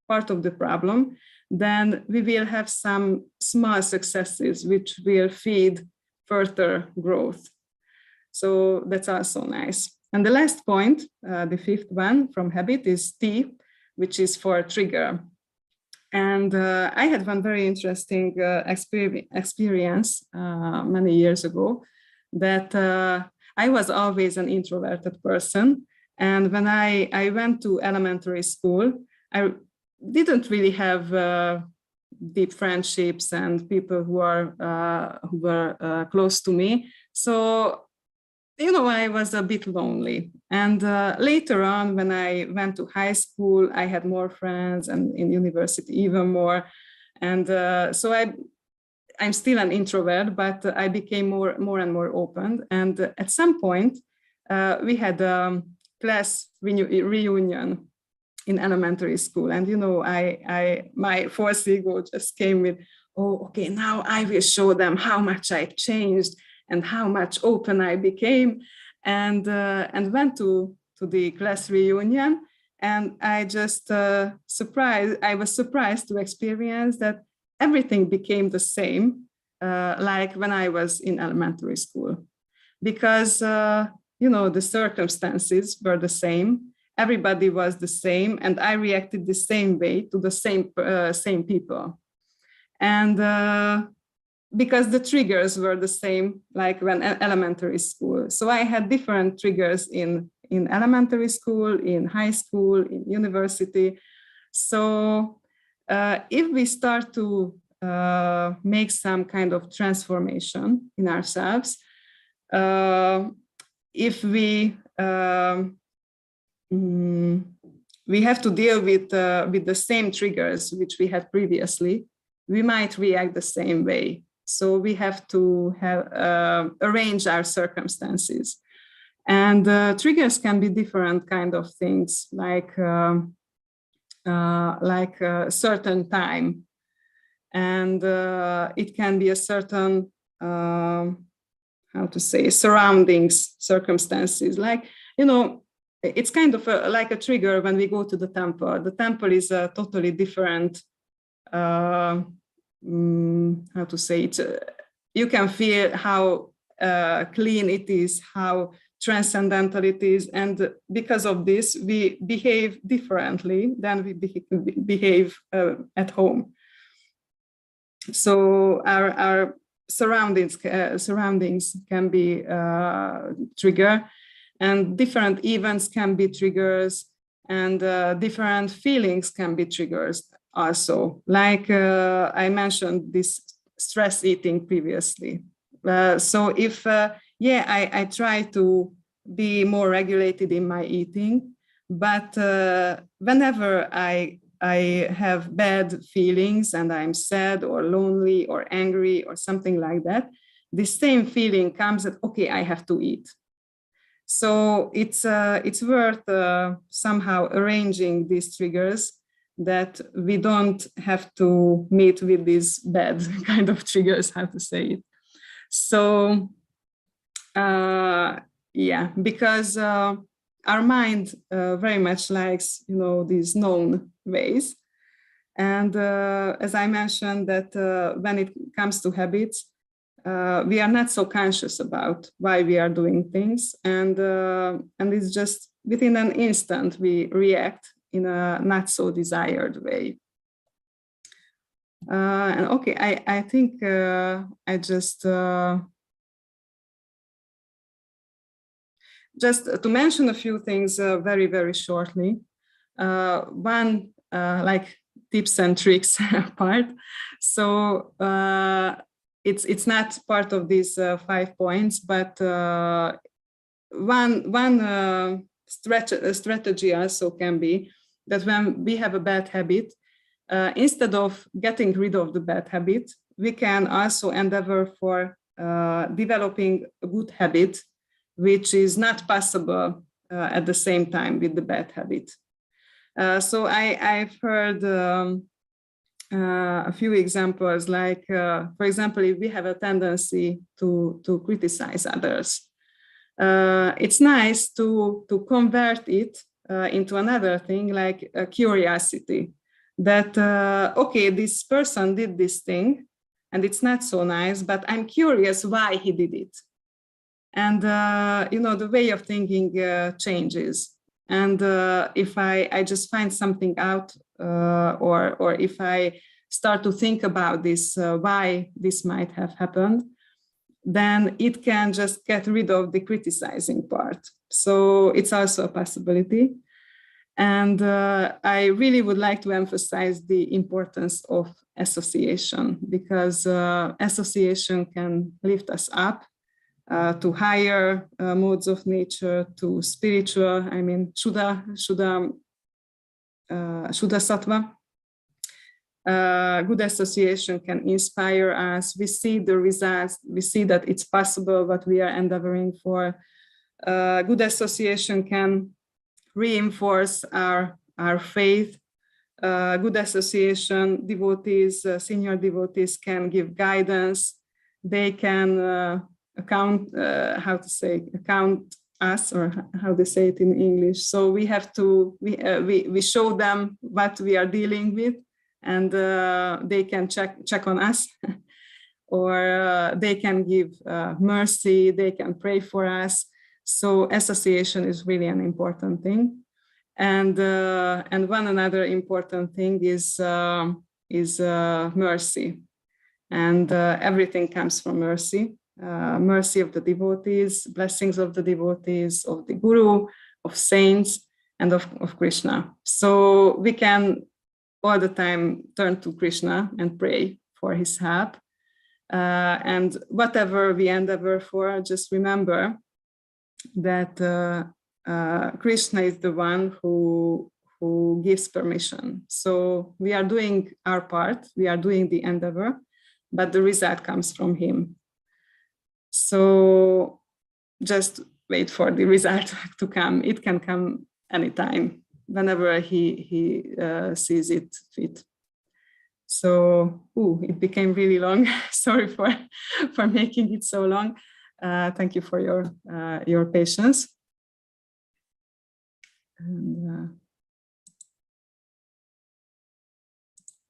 part of the problem, then we will have some small successes which will feed further growth. So that's also nice. And the last point, the fifth one from habit, is T, which is for trigger. And I had one very interesting experience many years ago, that I was always an introverted person. And when I went to elementary school, I didn't really have deep friendships and people who were close to me. So, I was a bit lonely. And later on, when I went to high school, I had more friends, and in university even more. And so I'm still an introvert, but I became more and more open. And at some point, we had a class reunion in elementary school. And, my fourth ego just came with, oh, okay, now I will show them how much I changed and how much open I became, and went to the class reunion. And I just I was surprised to experience that everything became the same, like when I was in elementary school, because, the circumstances were the same. Everybody was the same, and I reacted the same way to the same people. And because the triggers were the same, like when elementary school. So I had different triggers in elementary school, in high school, in university. So if we start to make some kind of transformation in ourselves, if we have to deal with the same triggers which we had previously, we might react the same way. So we have to arrange our circumstances. And triggers can be different kind of things, like a certain time, and it can be a certain how to say, surroundings, circumstances. Like, you know, it's kind of like a trigger when we go to the temple. The temple is a totally different, how to say it, you can feel how clean it is, how transcendental it is, and because of this, we behave differently than we behave at home. So our surroundings can be trigger, and different events can be triggers, and different feelings can be triggers also. Like I mentioned this stress eating previously. So if I try to be more regulated in my eating, but whenever I have bad feelings and I'm sad or lonely or angry or something like that, the same feeling comes that, okay, I have to eat. So it's worth somehow arranging these triggers, that we don't have to meet with these bad kind of triggers, how to say it. So because our mind very much likes, you know, these known ways. And as I mentioned, that when it comes to habits, we are not so conscious about why we are doing things, and it's just within an instant we react in a not so desired way. And okay, I think I just to mention a few things very, very shortly. One, like tips and tricks part. So it's not part of these 5 points, but one strategy also can be that when we have a bad habit, instead of getting rid of the bad habit, we can also endeavor for developing a good habit, which is not possible at the same time with the bad habit. So I've heard a few examples, like, for example, if we have a tendency to criticize others, it's nice to convert it into another thing, like a curiosity, that, okay, this person did this thing and it's not so nice, but I'm curious why he did it. And, you know, the way of thinking changes. And if I just find something out, or if I start to think about this, why this might have happened, then it can just get rid of the criticizing part. So it's also a possibility. And I really would like to emphasize the importance of association, because association can lift us up to higher modes of nature, to spiritual, I mean, Shuddha Sattva. Good association can inspire us. We see the results. We see that it's possible what we are endeavoring for. Good association can reinforce our faith. Good association, devotees, senior devotees can give guidance. They can account us, or how they say it in English. So we have to, we show them what we are dealing with, and they can check on us, or they can give mercy, they can pray for us. So association is really an important thing. And one another important thing is mercy. And everything comes from mercy. Mercy of the devotees, blessings of the devotees, of the Guru, of saints, and of Krishna. So we can all the time turn to Krishna and pray for his help. And whatever we endeavor for, just remember that Krishna is the one who gives permission. So we are doing our part, we are doing the endeavor, but the result comes from him. So just wait for the result to come. It can come anytime, whenever he sees it fit. So, it became really long. Sorry for making it so long. Thank you for your patience. And,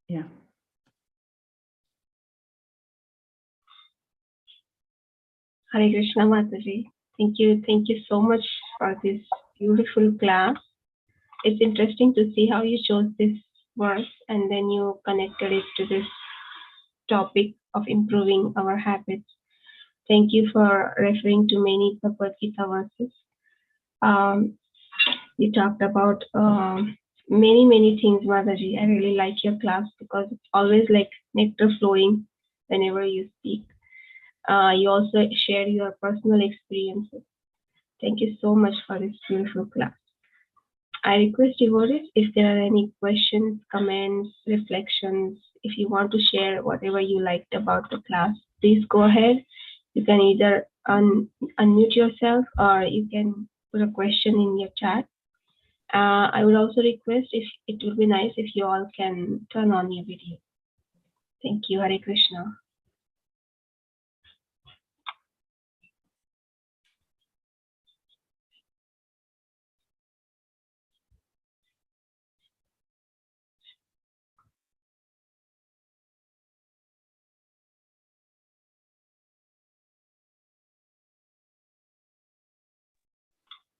yeah. Hare Krishna Mataji. Thank you so much for this beautiful class. It's interesting to see how you chose this verse and then you connected it to this topic of improving our habits. Thank you for referring to many Bhagavad-Gita verses. You talked about many things, Mataji. I really like your class because it's always like nectar flowing whenever you speak. You also share your personal experiences. Thank you so much for this beautiful class. I request devotees, if there are any questions, comments, reflections, if you want to share whatever you liked about the class, please go ahead. You can either unmute yourself or you can put a question in your chat. I would also request, if it would be nice if you all can turn on your video. Thank you. Hare Krishna.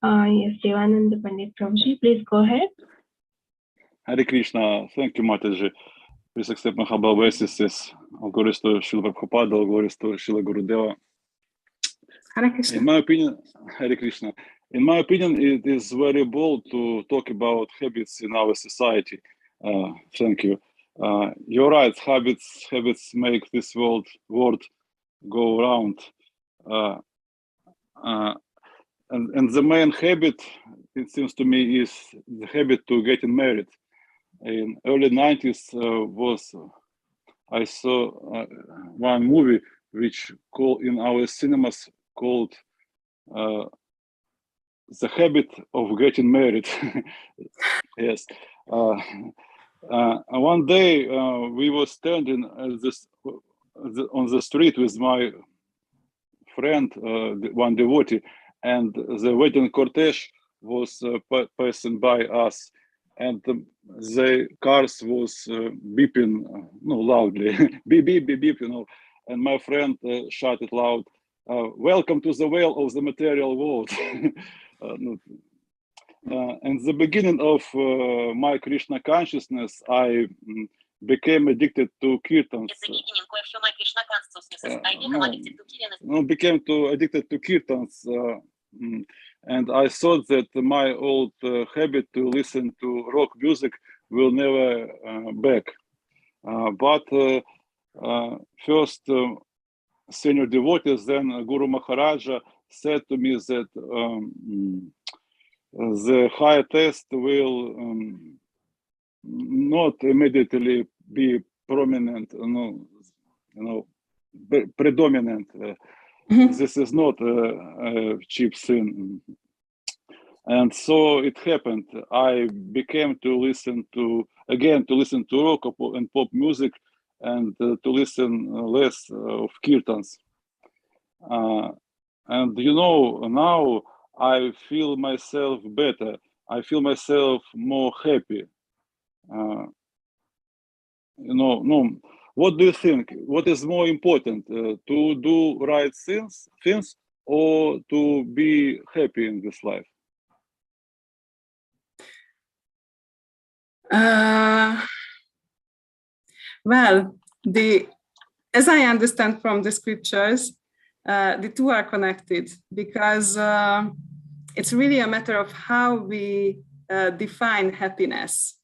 Yes, Devanand Pandit Prabhuji, please go ahead. Hare Krishna. Thank you, Mataji. Please accept my humble obeisances. All glories to Srila Prabhupada, all glories to Srila Gurudeva. Hare Krishna. In my opinion, Hare Krishna. In my opinion, it is very bold to talk about habits in our society. Thank you. You're right. Habits make this world go round. And the main habit, it seems to me, is the habit to getting married. In early 90s I saw one movie which in our cinemas called The Habit of Getting Married. Yes. One day we were standing on the street with my friend, one devotee, and the wedding cortege was passing by us, and the cars was beeping loudly, beep, beep, beep, beep, and my friend shouted loud, "Welcome to the well of the material world." And the beginning of my Krishna consciousness, I became addicted to kirtans. Became addicted to kirtans, and I thought that my old habit to listen to rock music will never back. But first senior devotees, then Guru Maharaja, said to me that the higher test will not immediately be prominent, predominant. This is not a cheap sin. And so it happened. I began to listen to rock and pop music, and to listen less of kirtans. And now I feel myself better. I feel myself more happy. What do you think? What is more important, to do right things, or to be happy in this life? Well, as I understand from the scriptures, the two are connected, because it's really a matter of how we define happiness.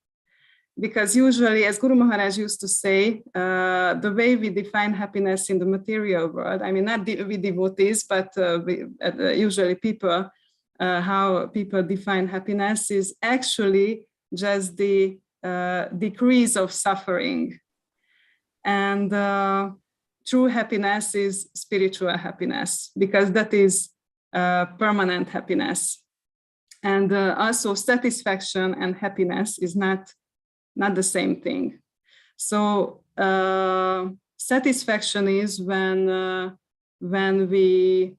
Because usually, as Guru Maharaj used to say, the way we define happiness in the material world, I mean, not we devotees, but usually people, how people define happiness is actually just the decrease of suffering. And true happiness is spiritual happiness, because that is permanent happiness. And also satisfaction and happiness is not the same thing. So satisfaction is when we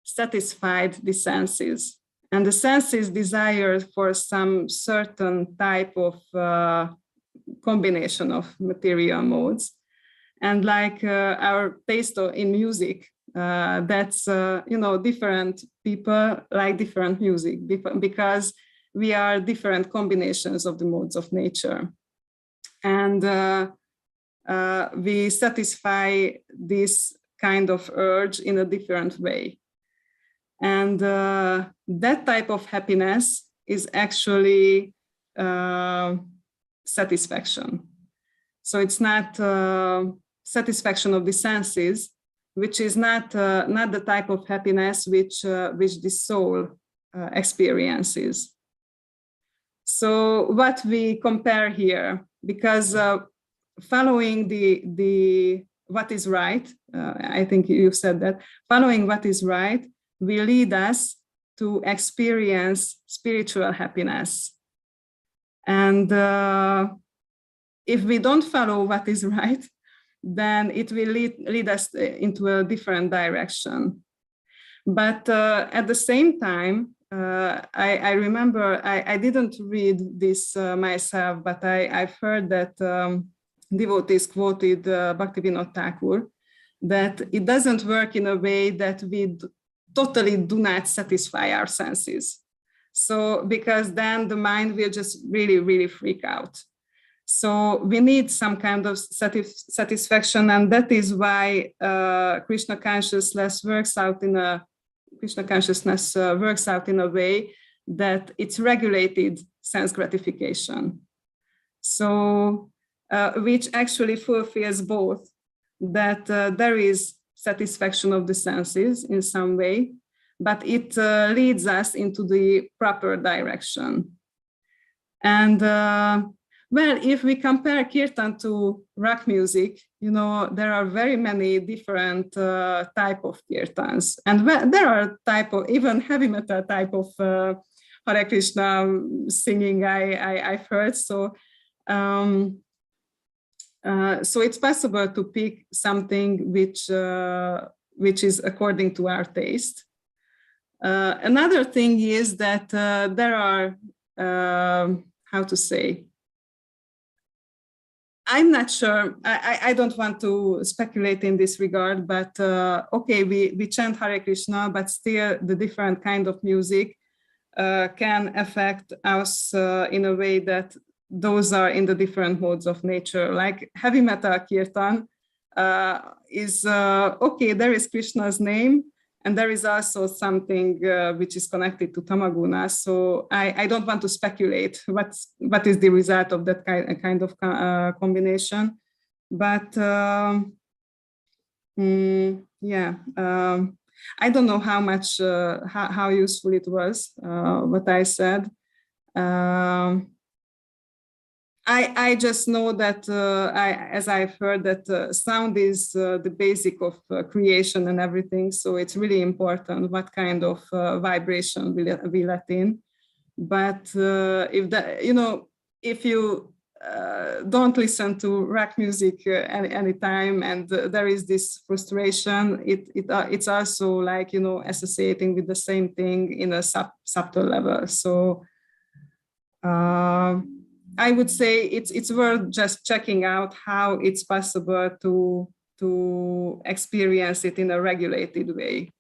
satisfied the senses, and the senses desire for some certain type of combination of material modes. And like our taste in music, that's, different people like different music because we are different combinations of the modes of nature. And we satisfy this kind of urge in a different way. And that type of happiness is actually satisfaction. So it's not satisfaction of the senses, which is not the type of happiness which the soul experiences. So what we compare here, because following the what is right, I think you said that, following what is right will lead us to experience spiritual happiness. And if we don't follow what is right, then it will lead us into a different direction. But at the same time, I remember, I didn't read this myself, but I've heard that devotees quoted Bhaktivinoda Thakur, that it doesn't work in a way that we totally do not satisfy our senses. So, because then the mind will just really, really freak out. So we need some kind of satisfaction, and that is why Krishna consciousness works out in a way that it's regulated sense gratification. So which actually fulfills both, that there is satisfaction of the senses in some way, but it leads us into the proper direction. And well, if we compare kirtan to rock music, there are very many different type of kirtans, and there are type of even heavy metal type of Hare Krishna singing I've heard. So so it's possible to pick something which is according to our taste. Another thing is that there are how to say. I'm not sure. I don't want to speculate in this regard, but okay, we chant Hare Krishna, but still the different kind of music can affect us in a way that those are in the different modes of nature. Like heavy metal kirtan is, okay, there is Krishna's name, and there is also something which is connected to Tamaguna. So I don't want to speculate what is the result of that kind of combination. But yeah, I don't know how much, how useful it was, what I said. I just know that, as I've heard, that sound is the basic of creation and everything. So it's really important what kind of vibration we let in. But if you don't listen to rock music anytime, and there is this frustration, it's also like, associating with the same thing in a subtle level. So I would say it's worth just checking out how it's possible to experience it in a regulated way.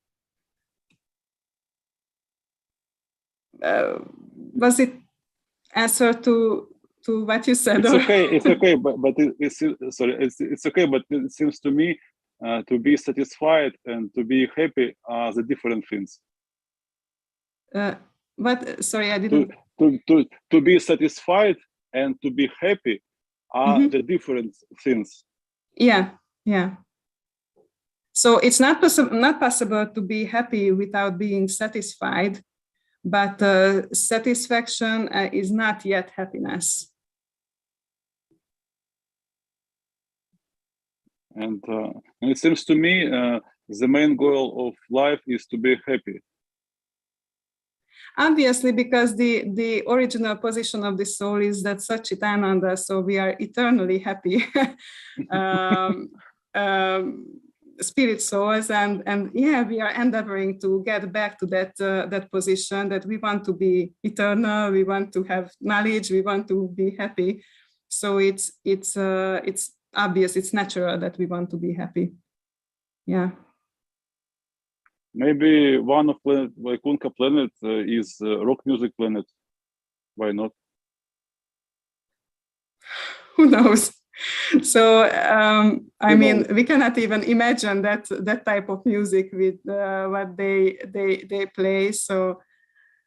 Was it answer to what you said? It's okay. It's okay, but it's okay. But it seems to me to be satisfied and to be happy are the different things. What? Sorry, I didn't. To be satisfied and to be happy are the different things. Yeah. So it's not possible to be happy without being satisfied, but satisfaction is not yet happiness. And it seems to me the main goal of life is to be happy. Obviously, because the original position of the soul is that Satchitananda, so we are eternally happy spirit souls, and yeah, we are endeavoring to get back to that position, that we want to be eternal, we want to have knowledge, we want to be happy. So it's obvious, it's natural that we want to be happy. Yeah. Maybe one of Vaikuntha planet is rock music planet. Why not? Who knows? So I mean, we cannot even imagine that type of music with what they play. So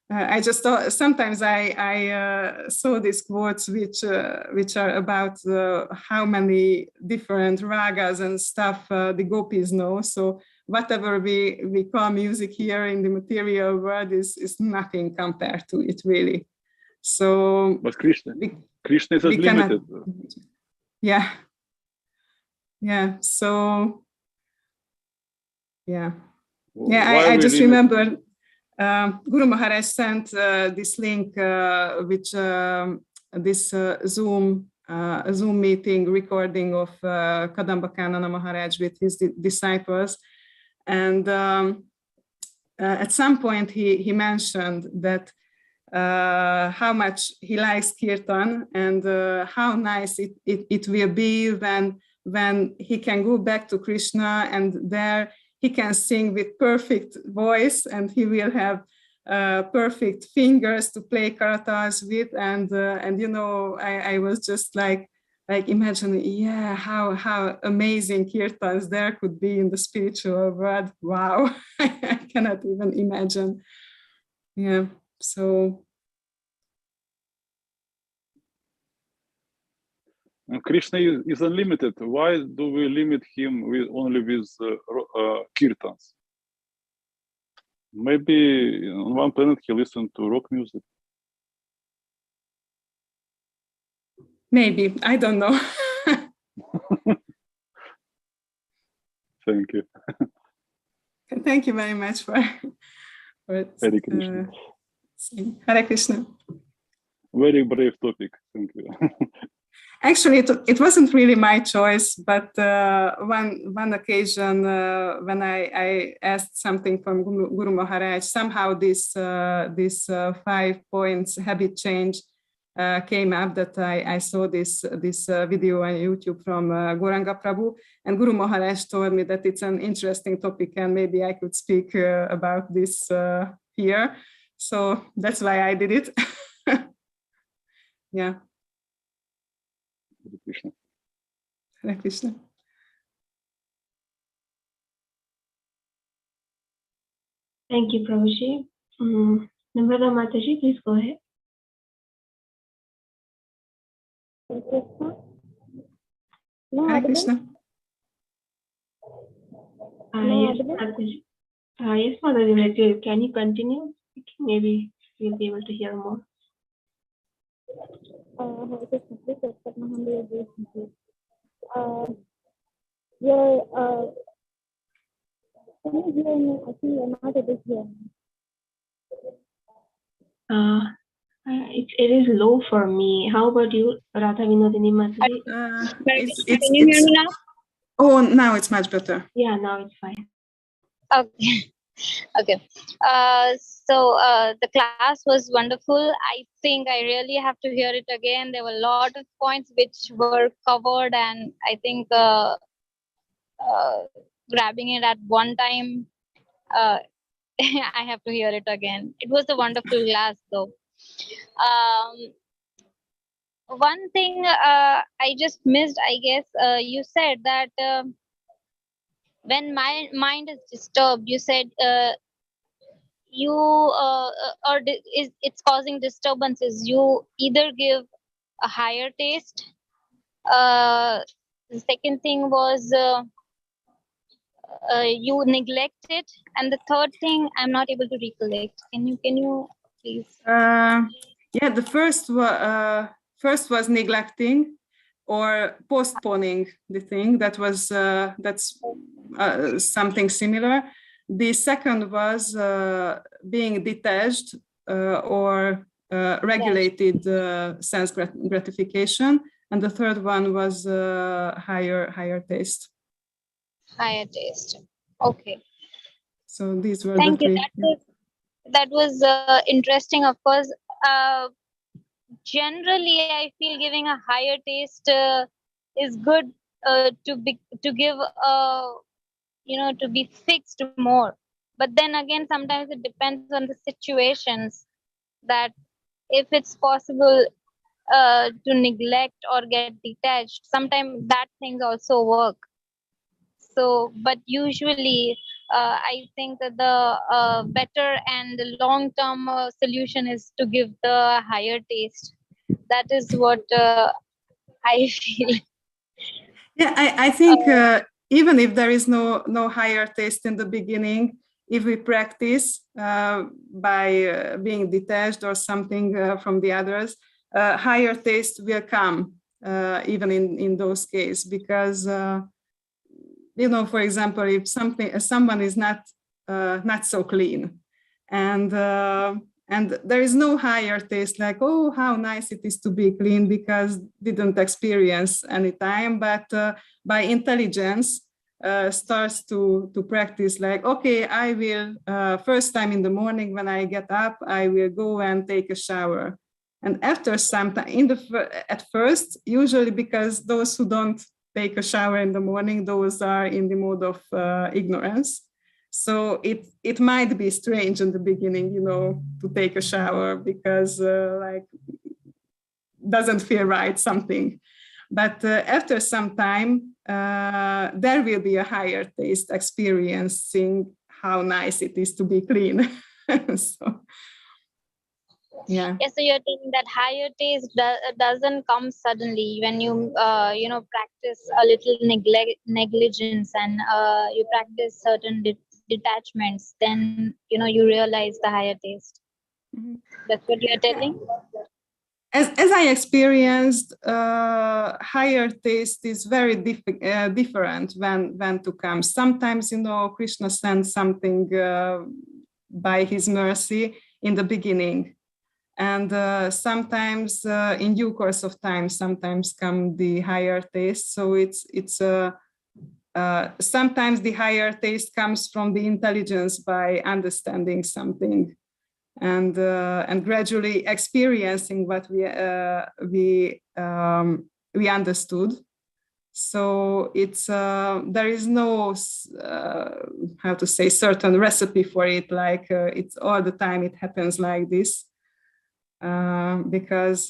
I just thought, sometimes I saw these quotes which are about how many different ragas and stuff the gopis know. So whatever we call music here in the material world is nothing compared to it, really. So, but Krishna is unlimited. Yeah. So, yeah. I just remember Guru Maharaj sent this link, which this Zoom meeting recording of Kadamba Kanana Maharaj with his disciples, and at some point he mentioned that how much he likes kirtan, and how nice it will be when he can go back to Krishna, and there he can sing with perfect voice, and he will have perfect fingers to play karatas with, and you know, I was just like imagining, yeah, how amazing kirtans there could be in the spiritual world. Wow. I cannot even imagine. Yeah. So Krishna is unlimited. Why do we limit him only with kirtans? Maybe on one planet he listened to rock music. Maybe, I don't know. Thank you. Thank you very much for Hare Krishna. Hare Krishna. Very brave topic. Thank you. Actually, it wasn't really my choice, but one occasion when I asked something from Guru Maharaj, somehow this 5 points habit change came up, that I saw this video on YouTube from Gauranga Prabhu, and Guru Maharaj told me that it's an interesting topic and maybe I could speak about this here. So that's why I did it. Yeah. Hare Krishna. Hare Krishna. Thank you, Prabhuji. Namrata Mataji, please go ahead. Hare Krishna. Yes, Mataji. Yes, Mataji, can you continue? Maybe we'll be able to hear more. Can you hear me? I think you're not able to hear me. It is low for me. How about you, Radha Vinodhini Mataji? Can you hear me now? Oh, now it's much better. Yeah, now it's fine. Okay. Okay. So the class was wonderful. I think I really have to hear it again. There were a lot of points which were covered, and I think grabbing it at one time, I have to hear it again. It was a wonderful class, though. One thing I just missed, I guess, you said that when my mind is disturbed, you said it's causing disturbances. You either give a higher taste. The second thing was you neglect it, and the third thing I'm not able to recollect. Can you please? Yeah, the first was neglecting or postponing the thing. That was that's something similar. The second was being detached or regulated sense gratification, and the third one was higher taste. Higher taste. Okay. So these were Thank the you. three. That was interesting. Of course, generally, I feel giving a higher taste is good to give to be fixed more. But then again, sometimes it depends on the situations, that if it's possible to neglect or get detached, sometimes that things also work. So, but usually, I think that the better and long-term solution is to give the higher taste. That is what I feel. Yeah, I think even if there is no higher taste in the beginning, if we practice by being detached or something from the others, higher taste will come even in those cases, because for example, if someone is not so clean, and there is no higher taste like, oh, how nice it is to be clean, because didn't experience any time, but by intelligence starts to practice, like, okay, I will first time in the morning when I get up, I will go and take a shower. And after some time, at first, usually because those who don't take a shower in the morning, those are in the mode of ignorance. So it might be strange in the beginning, to take a shower, because like doesn't feel right, something. But after some time, there will be a higher taste, experiencing how nice it is to be clean. So, yeah. So you're telling that higher taste doesn't come suddenly when you practice a little negligence, and you practice certain detachments, then you realize the higher taste. Mm-hmm. That's what you're telling. As I experienced, higher taste is very different when to come. Sometimes, Krishna sends something by his mercy in the beginning. And sometimes in due course of time, sometimes come the higher taste. So it's sometimes the higher taste comes from the intelligence by understanding something, and gradually experiencing what we understood. So it's there is no how to say certain recipe for it. Like it's all the time it happens like this. Because,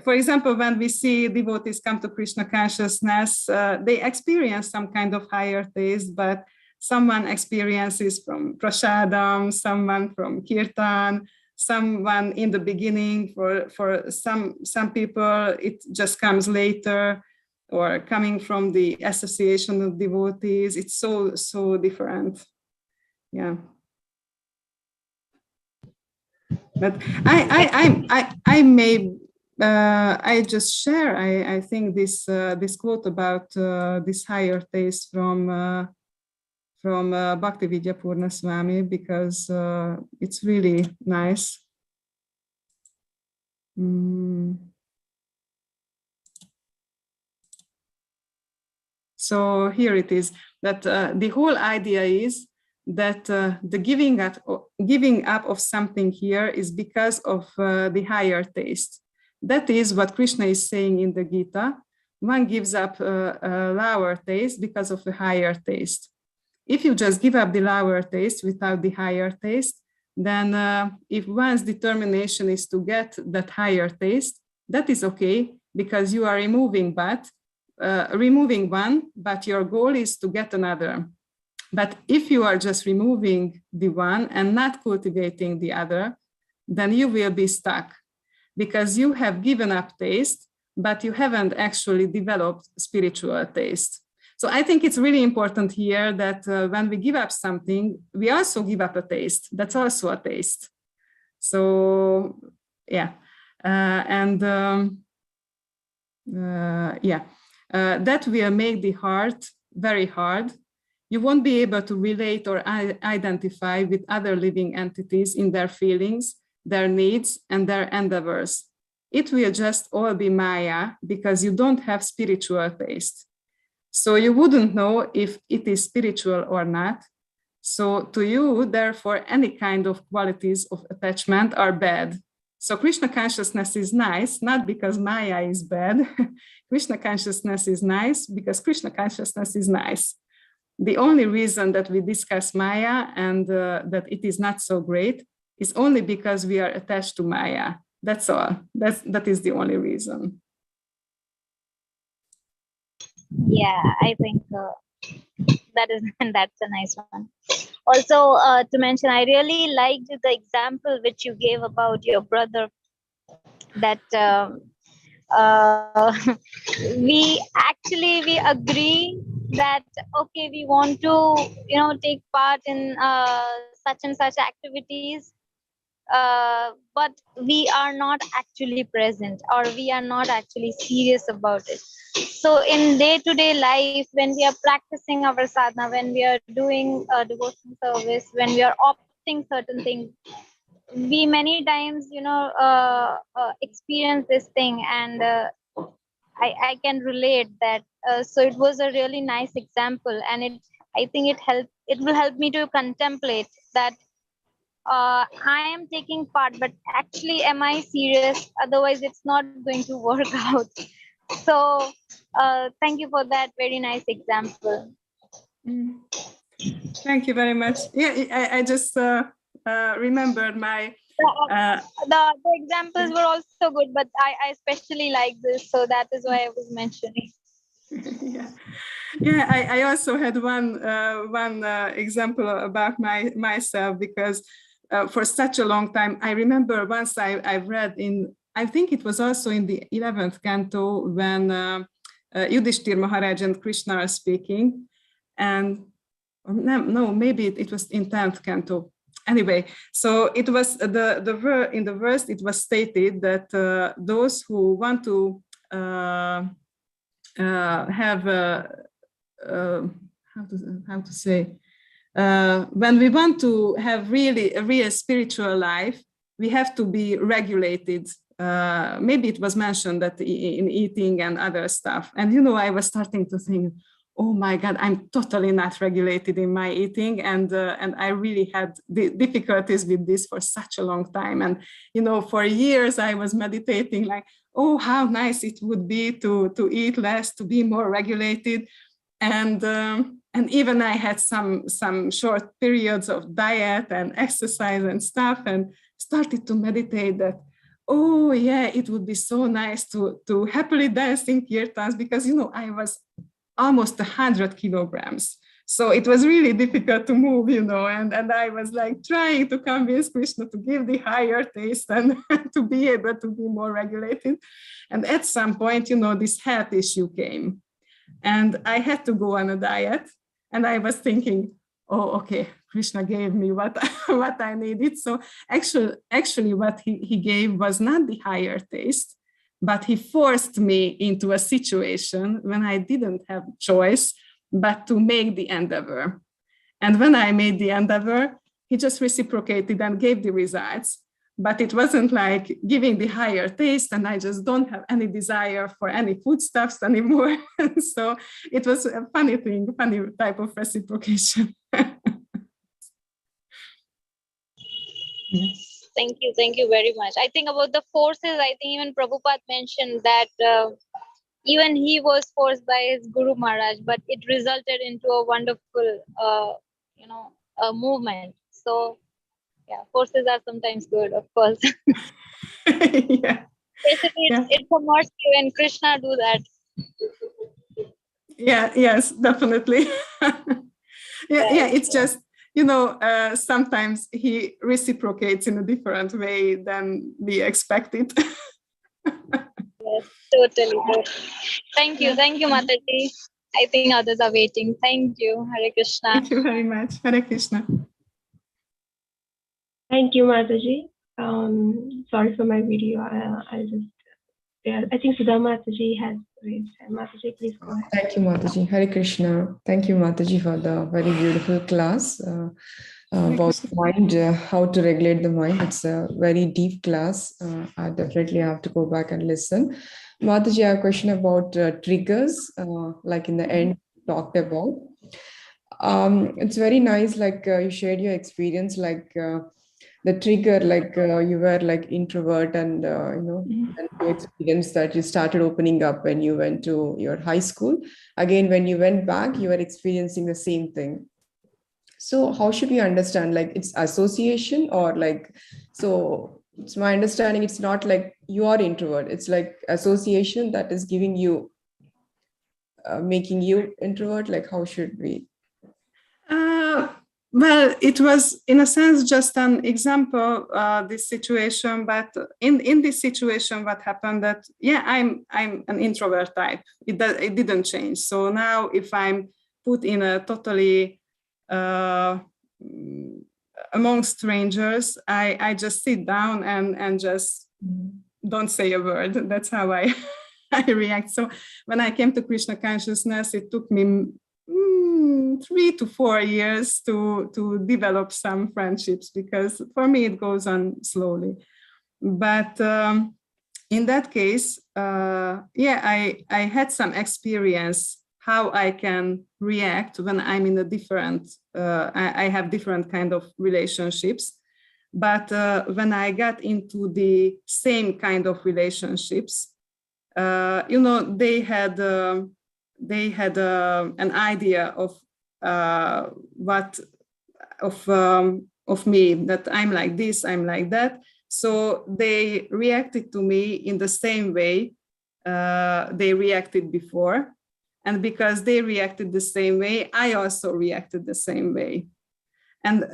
for example, when we see devotees come to Krishna consciousness, they experience some kind of higher taste, but someone experiences from prasadam, someone from kirtan, someone in the beginning. For some people, it just comes later, or coming from the association of devotees. It's so different. Yeah. But I just share, I think this quote about this higher taste from Bhaktividya Purna Swami, because it's really nice. So here it is, that the whole idea is that the giving up of something here is because of the higher taste. That is what Krishna is saying in the Gita. One gives up a lower taste because of the higher taste. If you just give up the lower taste without the higher taste, then if one's determination is to get that higher taste, that is okay, because you are removing one, but your goal is to get another. But if you are just removing the one and not cultivating the other, then you will be stuck, because you have given up taste, but you haven't actually developed spiritual taste. So I think it's really important here that when we give up something, we also give up a taste. That's also a taste. So, yeah. That will make the heart very hard. You won't be able to relate or identify with other living entities in their feelings, their needs, and their endeavors. It will just all be Maya because you don't have spiritual taste. So you wouldn't know if it is spiritual or not. So to you, therefore, any kind of qualities of attachment are bad. So Krishna consciousness is nice, not because Maya is bad. Krishna consciousness is nice because Krishna consciousness is nice. The only reason that we discuss Maya and that it is not so great is only because we are attached to Maya. That's all. That is the only reason. Yeah, I think that's a nice one. Also, to mention, I really liked the example which you gave about your brother. That we agree that okay, we want to take part in such and such activities, but we are not actually present, or we are not actually serious about it. So in day-to-day life, when we are practicing our sadhana, when we are doing devotion service, when we are opting certain things, we many times experience this thing, and I can relate that. So it was a really nice example, and I think it will help me to contemplate that I am taking part, but actually, am I serious? Otherwise, it's not going to work out. So, thank you for that very nice example. Thank you very much. Yeah, I just remembered my. The examples were also good, but I especially like this, so that is why I was mentioning. Yeah. I also had one example about myself, because for such a long time, I remember once I read I think it was also in the 11th canto, when Yudhishthir Maharaj and Krishna are speaking, and no, maybe it was in 10th canto. Anyway, so it was in the verse it was stated that those who want to have how to say, when we want to have really a real spiritual life, we have to be regulated. Maybe it was mentioned that in eating and other stuff. And I was starting to think, oh my God, I'm totally not regulated in my eating, and I really had the difficulties with this for such a long time. And for years I was meditating, like, oh, how nice it would be to eat less, to be more regulated. And even I had some short periods of diet and exercise and stuff, and started to meditate that, oh yeah, it would be so nice to happily dance in kirtans, because I was almost 100 kilograms. So it was really difficult to move, and I was like trying to convince Krishna to give the higher taste and to be able to be more regulated. And at some point, this health issue came, and I had to go on a diet. And I was thinking, oh, okay, Krishna gave me what I needed. So actually what he gave was not the higher taste, but he forced me into a situation when I didn't have choice but to make the endeavor. And when I made the endeavor, he just reciprocated and gave the results. But it wasn't like giving the higher taste and I just don't have any desire for any foodstuffs anymore. So it was a funny type of reciprocation. Yes. Thank you very much. I think about the forces, I think even Prabhupada mentioned that even he was forced by his Guru Maharaj, but it resulted into a wonderful, movement. So, yeah, forces are sometimes good, of course. Yeah. Basically, it's a mercy when Krishna do that. Yeah, yes, definitely. Yeah, it's just, sometimes he reciprocates in a different way than we expected. Yes, totally. Thank you, Mataji. I think others are waiting. Thank you, Hare Krishna. Thank you very much, Hare Krishna. Thank you, Mataji. Sorry for my video. I think Sudha Mataji has raised hand. Mataji, please go ahead. Thank you, Mataji. Hare Krishna. Thank you, Mataji, for the very beautiful class about mind, how to regulate the mind. It's a very deep class. I definitely have to go back and listen. Mataji, I have a question about triggers, like in the end talked about. It's very nice, like you shared your experience, like the trigger, like you were like introvert and and you experienced that you started opening up when you went to your high school. Again, when you went back, you were experiencing the same thing. So how should we understand, like it's association or like, so it's my understanding it's not like you are introvert, it's like association that is giving you making you introvert. Like how should we? Well, it was in a sense just an example, this situation. But in this situation, what happened that I'm an introvert type. It didn't change. So now, if I'm put in a totally among strangers, I just sit down and just don't say a word. That's how I react. So when I came to Krishna consciousness, it took me 3 to 4 years to develop some friendships, because for me it goes on slowly. But in that case, I had some experience how I can react when I'm in a different, I have different kind of relationships. But when I got into the same kind of relationships, they had an idea of of me, that I'm like this, I'm like that. So they reacted to me in the same way they reacted before. And because they reacted the same way, I also reacted the same way. And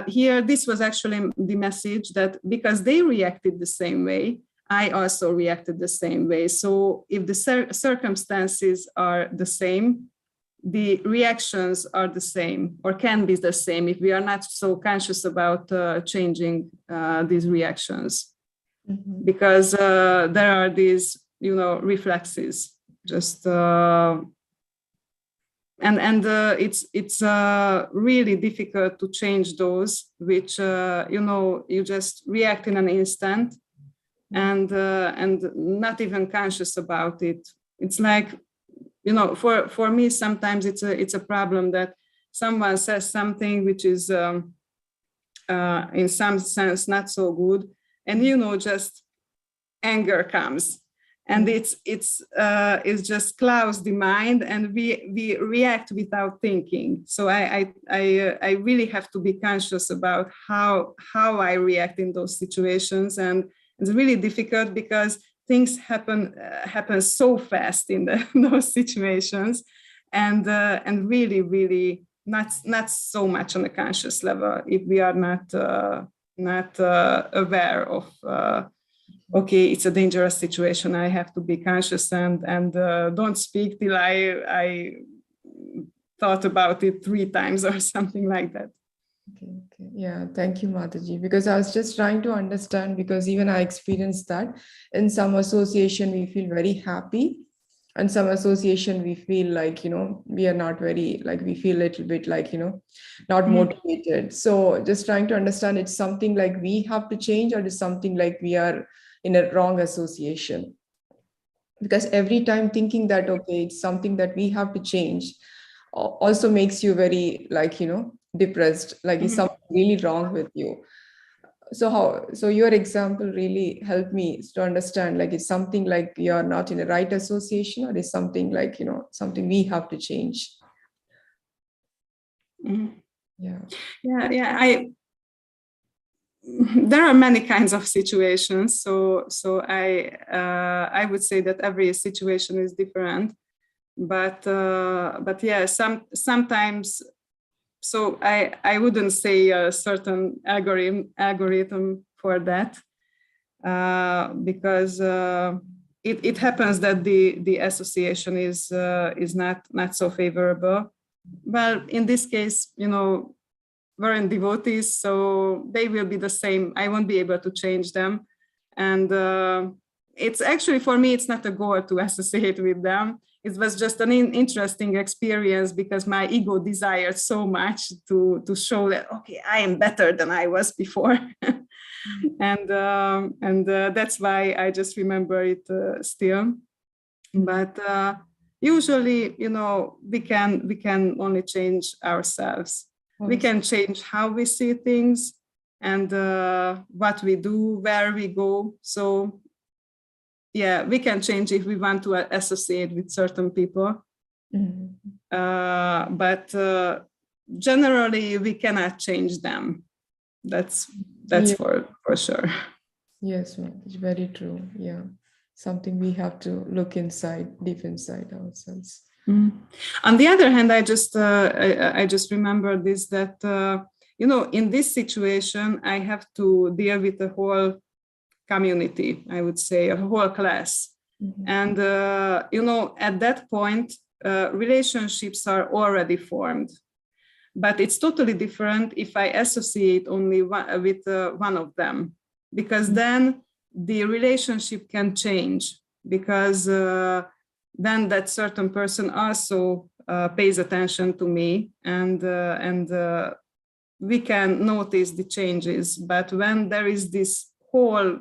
here, this was actually the message, that because they reacted the same way, I also reacted the same way. So if the circumstances are the same, the reactions are the same, or can be the same, if we are not so conscious about changing these reactions. Mm-hmm. Because there are these, reflexes. Just it's really difficult to change those, which you just react in an instant, and not even conscious about it. It's like, for me, sometimes it's a problem that someone says something which is in some sense not so good, and just anger comes. And it just clouds the mind, and we react without thinking. So I really have to be conscious about how I react in those situations, and it's really difficult because things happen so fast in those situations, and really, really not so much on a conscious level if we are not aware of. Okay, it's a dangerous situation. I have to be conscious and don't speak till I thought about it 3 times or something like that. Okay. Yeah, thank you, Mataji. Because I was just trying to understand, because even I experienced that in some association we feel very happy, and some association we feel like, we are not very, like we feel a little bit like, not motivated. So just trying to understand, it's something like we have to change, or it's something like we are in a wrong association? Because every time thinking that, okay, it's something that we have to change, also makes you very, like, depressed, like is something really wrong with you. So your example really helped me to understand, like it's something like you're not in the right association, or is something like, something we have to change. There are many kinds of situations, so I would say that every situation is different, but yeah, sometimes. So I wouldn't say a certain algorithm for that, because it happens that the association is not so favorable. Well, in this case, weren't devotees, so they will be the same. I won't be able to change them, and it's actually, for me, it's not a goal to associate with them. It was just an interesting experience because my ego desired so much to show that, okay, I am better than I was before. and that's why I just remember it still. But usually, we can only change ourselves. We can change how we see things and what we do, where we go. So yeah, we can change if we want to associate with certain people. But generally, we cannot change them. That's for sure. Yes, it's very true. Yeah, something we have to look inside, deep inside ourselves. On the other hand, I just remember this, that in this situation, I have to deal with the whole community, I would say, a whole class. And, at that point, relationships are already formed. But it's totally different if I associate only with one of them, because then the relationship can change, because then that certain person also pays attention to me, and we can notice the changes. But when there is this whole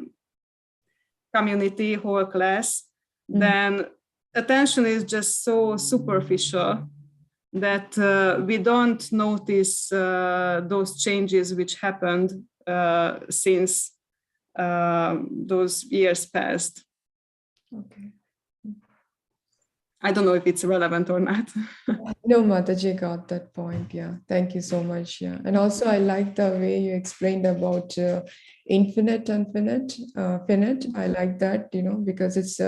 community, whole class, then attention is just so superficial that we don't notice those changes which happened since those years passed. Okay. I don't know if it's relevant or not. No, Mataji got that point. Yeah, thank you so much. Yeah, and also I like the way you explained about infinite and finite. Finite. I like that, because it's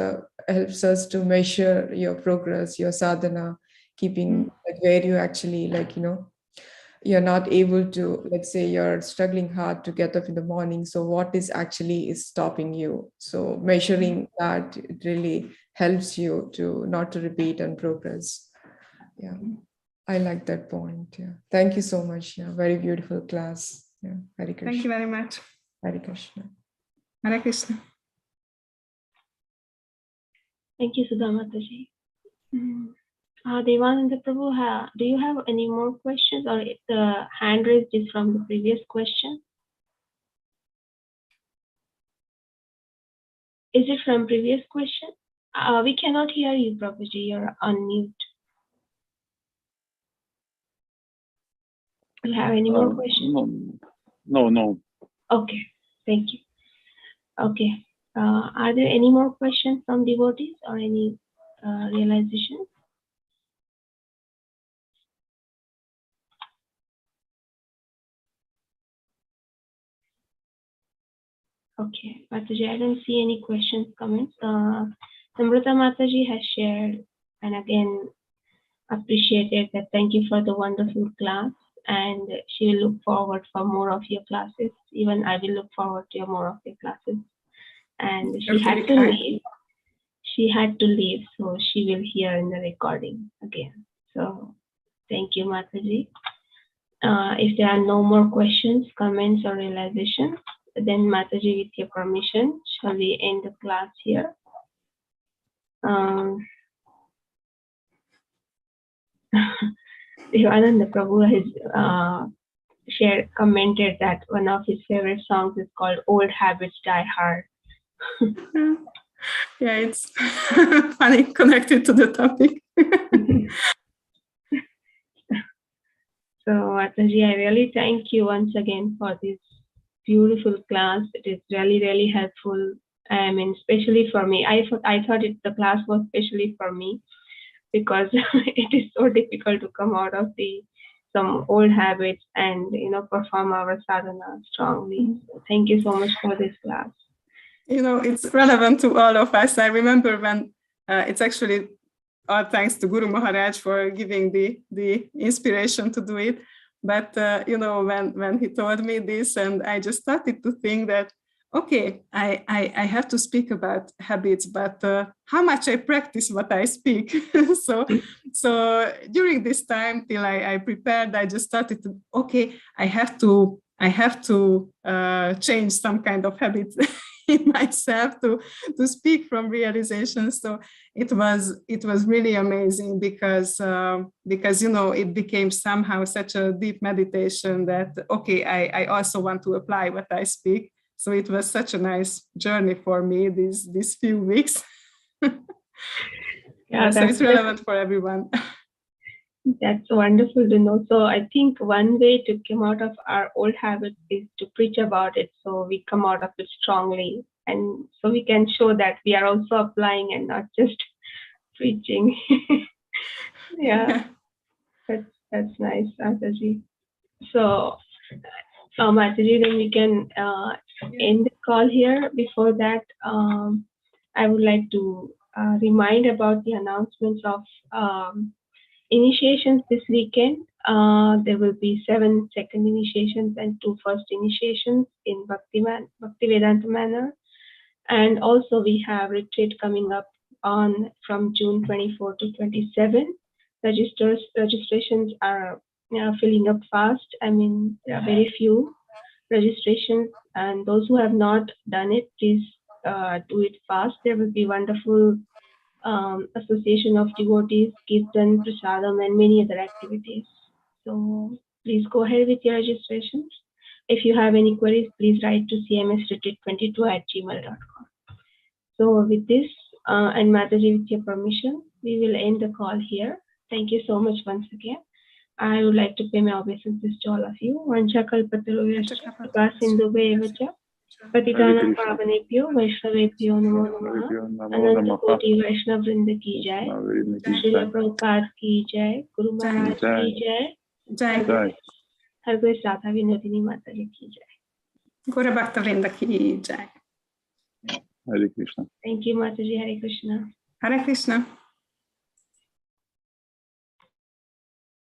helps us to measure your progress, your sadhana, keeping like where you actually you're not able to, let's say you're struggling hard to get up in the morning. So what is stopping you? So measuring that, it really helps you to not to repeat and progress. Yeah, I like that point. Yeah, thank you so much. Yeah, very beautiful class. Yeah, Hare Krishna. Thank you very much. Hare Krishna. Hare Krishna. Thank you, Sudha Mataji. Devananda Prabhu, do you have any more questions, or the hand raised is from the previous question? Is it from previous question? We cannot hear you, Prabhuji. You're on mute. Do you have any more questions? No. Okay, thank you. Okay, are there any more questions from devotees or any realizations? Okay, Mataji, I don't see any questions, comments. Samrita Mataji has shared, and again, appreciated that. Thank you for the wonderful class, and she will look forward for more of your classes. Even I will look forward to more of your classes. And she had to leave. She had to leave, so she will hear in the recording again. So thank you, Mataji. If there are no more questions, comments, or realizations, then Mataji, with your permission, shall we end the class here? Devananda Prabhu has commented that one of his favorite songs is called Old Habits Die Hard. Yeah, it's funny, connected to the topic. So Mataji, I really thank you once again for this beautiful class. It is really, really helpful. I mean, especially for me. I thought the class was especially for me, because it is so difficult to come out of some old habits and perform our sadhana strongly. So thank you so much for this class. It's relevant to all of us. I remember when it's actually all thanks to Guru Maharaj for giving the inspiration to do it. But when he told me this, and I just started to think that, okay, I have to speak about habits, but how much I practice what I speak. so during this time till I prepared, I just started to, okay, I have to change some kind of habits in myself to speak from realization. So it was really amazing because it became somehow such a deep meditation that okay, I also want to apply what I speak. So it was such a nice journey for me these few weeks. Yeah, so it's relevant for everyone. That's wonderful to know. So I think one way to come out of our old habits is to preach about it, so we come out of it strongly, and so we can show that we are also applying and not just preaching. Yeah, that's nice, Mataji. So, Mataji, then we can end the call here. Before that, I would like to remind about the announcements of initiations this weekend. There will be 7 second initiations and 2 first initiations in Bhakti Vedanta manner. And also we have retreat coming up from June 24 to 27. Registrations are filling up fast. I mean, there are very few registrations, and those who have not done it, please do it fast. There will be wonderful association of devotees, kirtan, prasadam, and many other activities. So please go ahead with your registrations. If you have any queries, please write to cmsretreat22@gmail.com. So with this, and Mataji, with your permission, we will end the call here. Thank you so much once again. I would like to pay my obeisances to all of you. Vancha kalpataruvascha sindhuvevacha patitanam pavanebhyo vaishnavebhyo namo namah. Ananta koti Vaishnav Vrinda ki jai. Srila Prabhupada ki jai. Guru Maharaj ki jai. Jai. Har Grace Radha Vinodhini Mataji ki jai. Guru Bhakta Vrinda ki jai. Hare Krishna. Thank you, Mataji. Hare Krishna. Hare Krishna.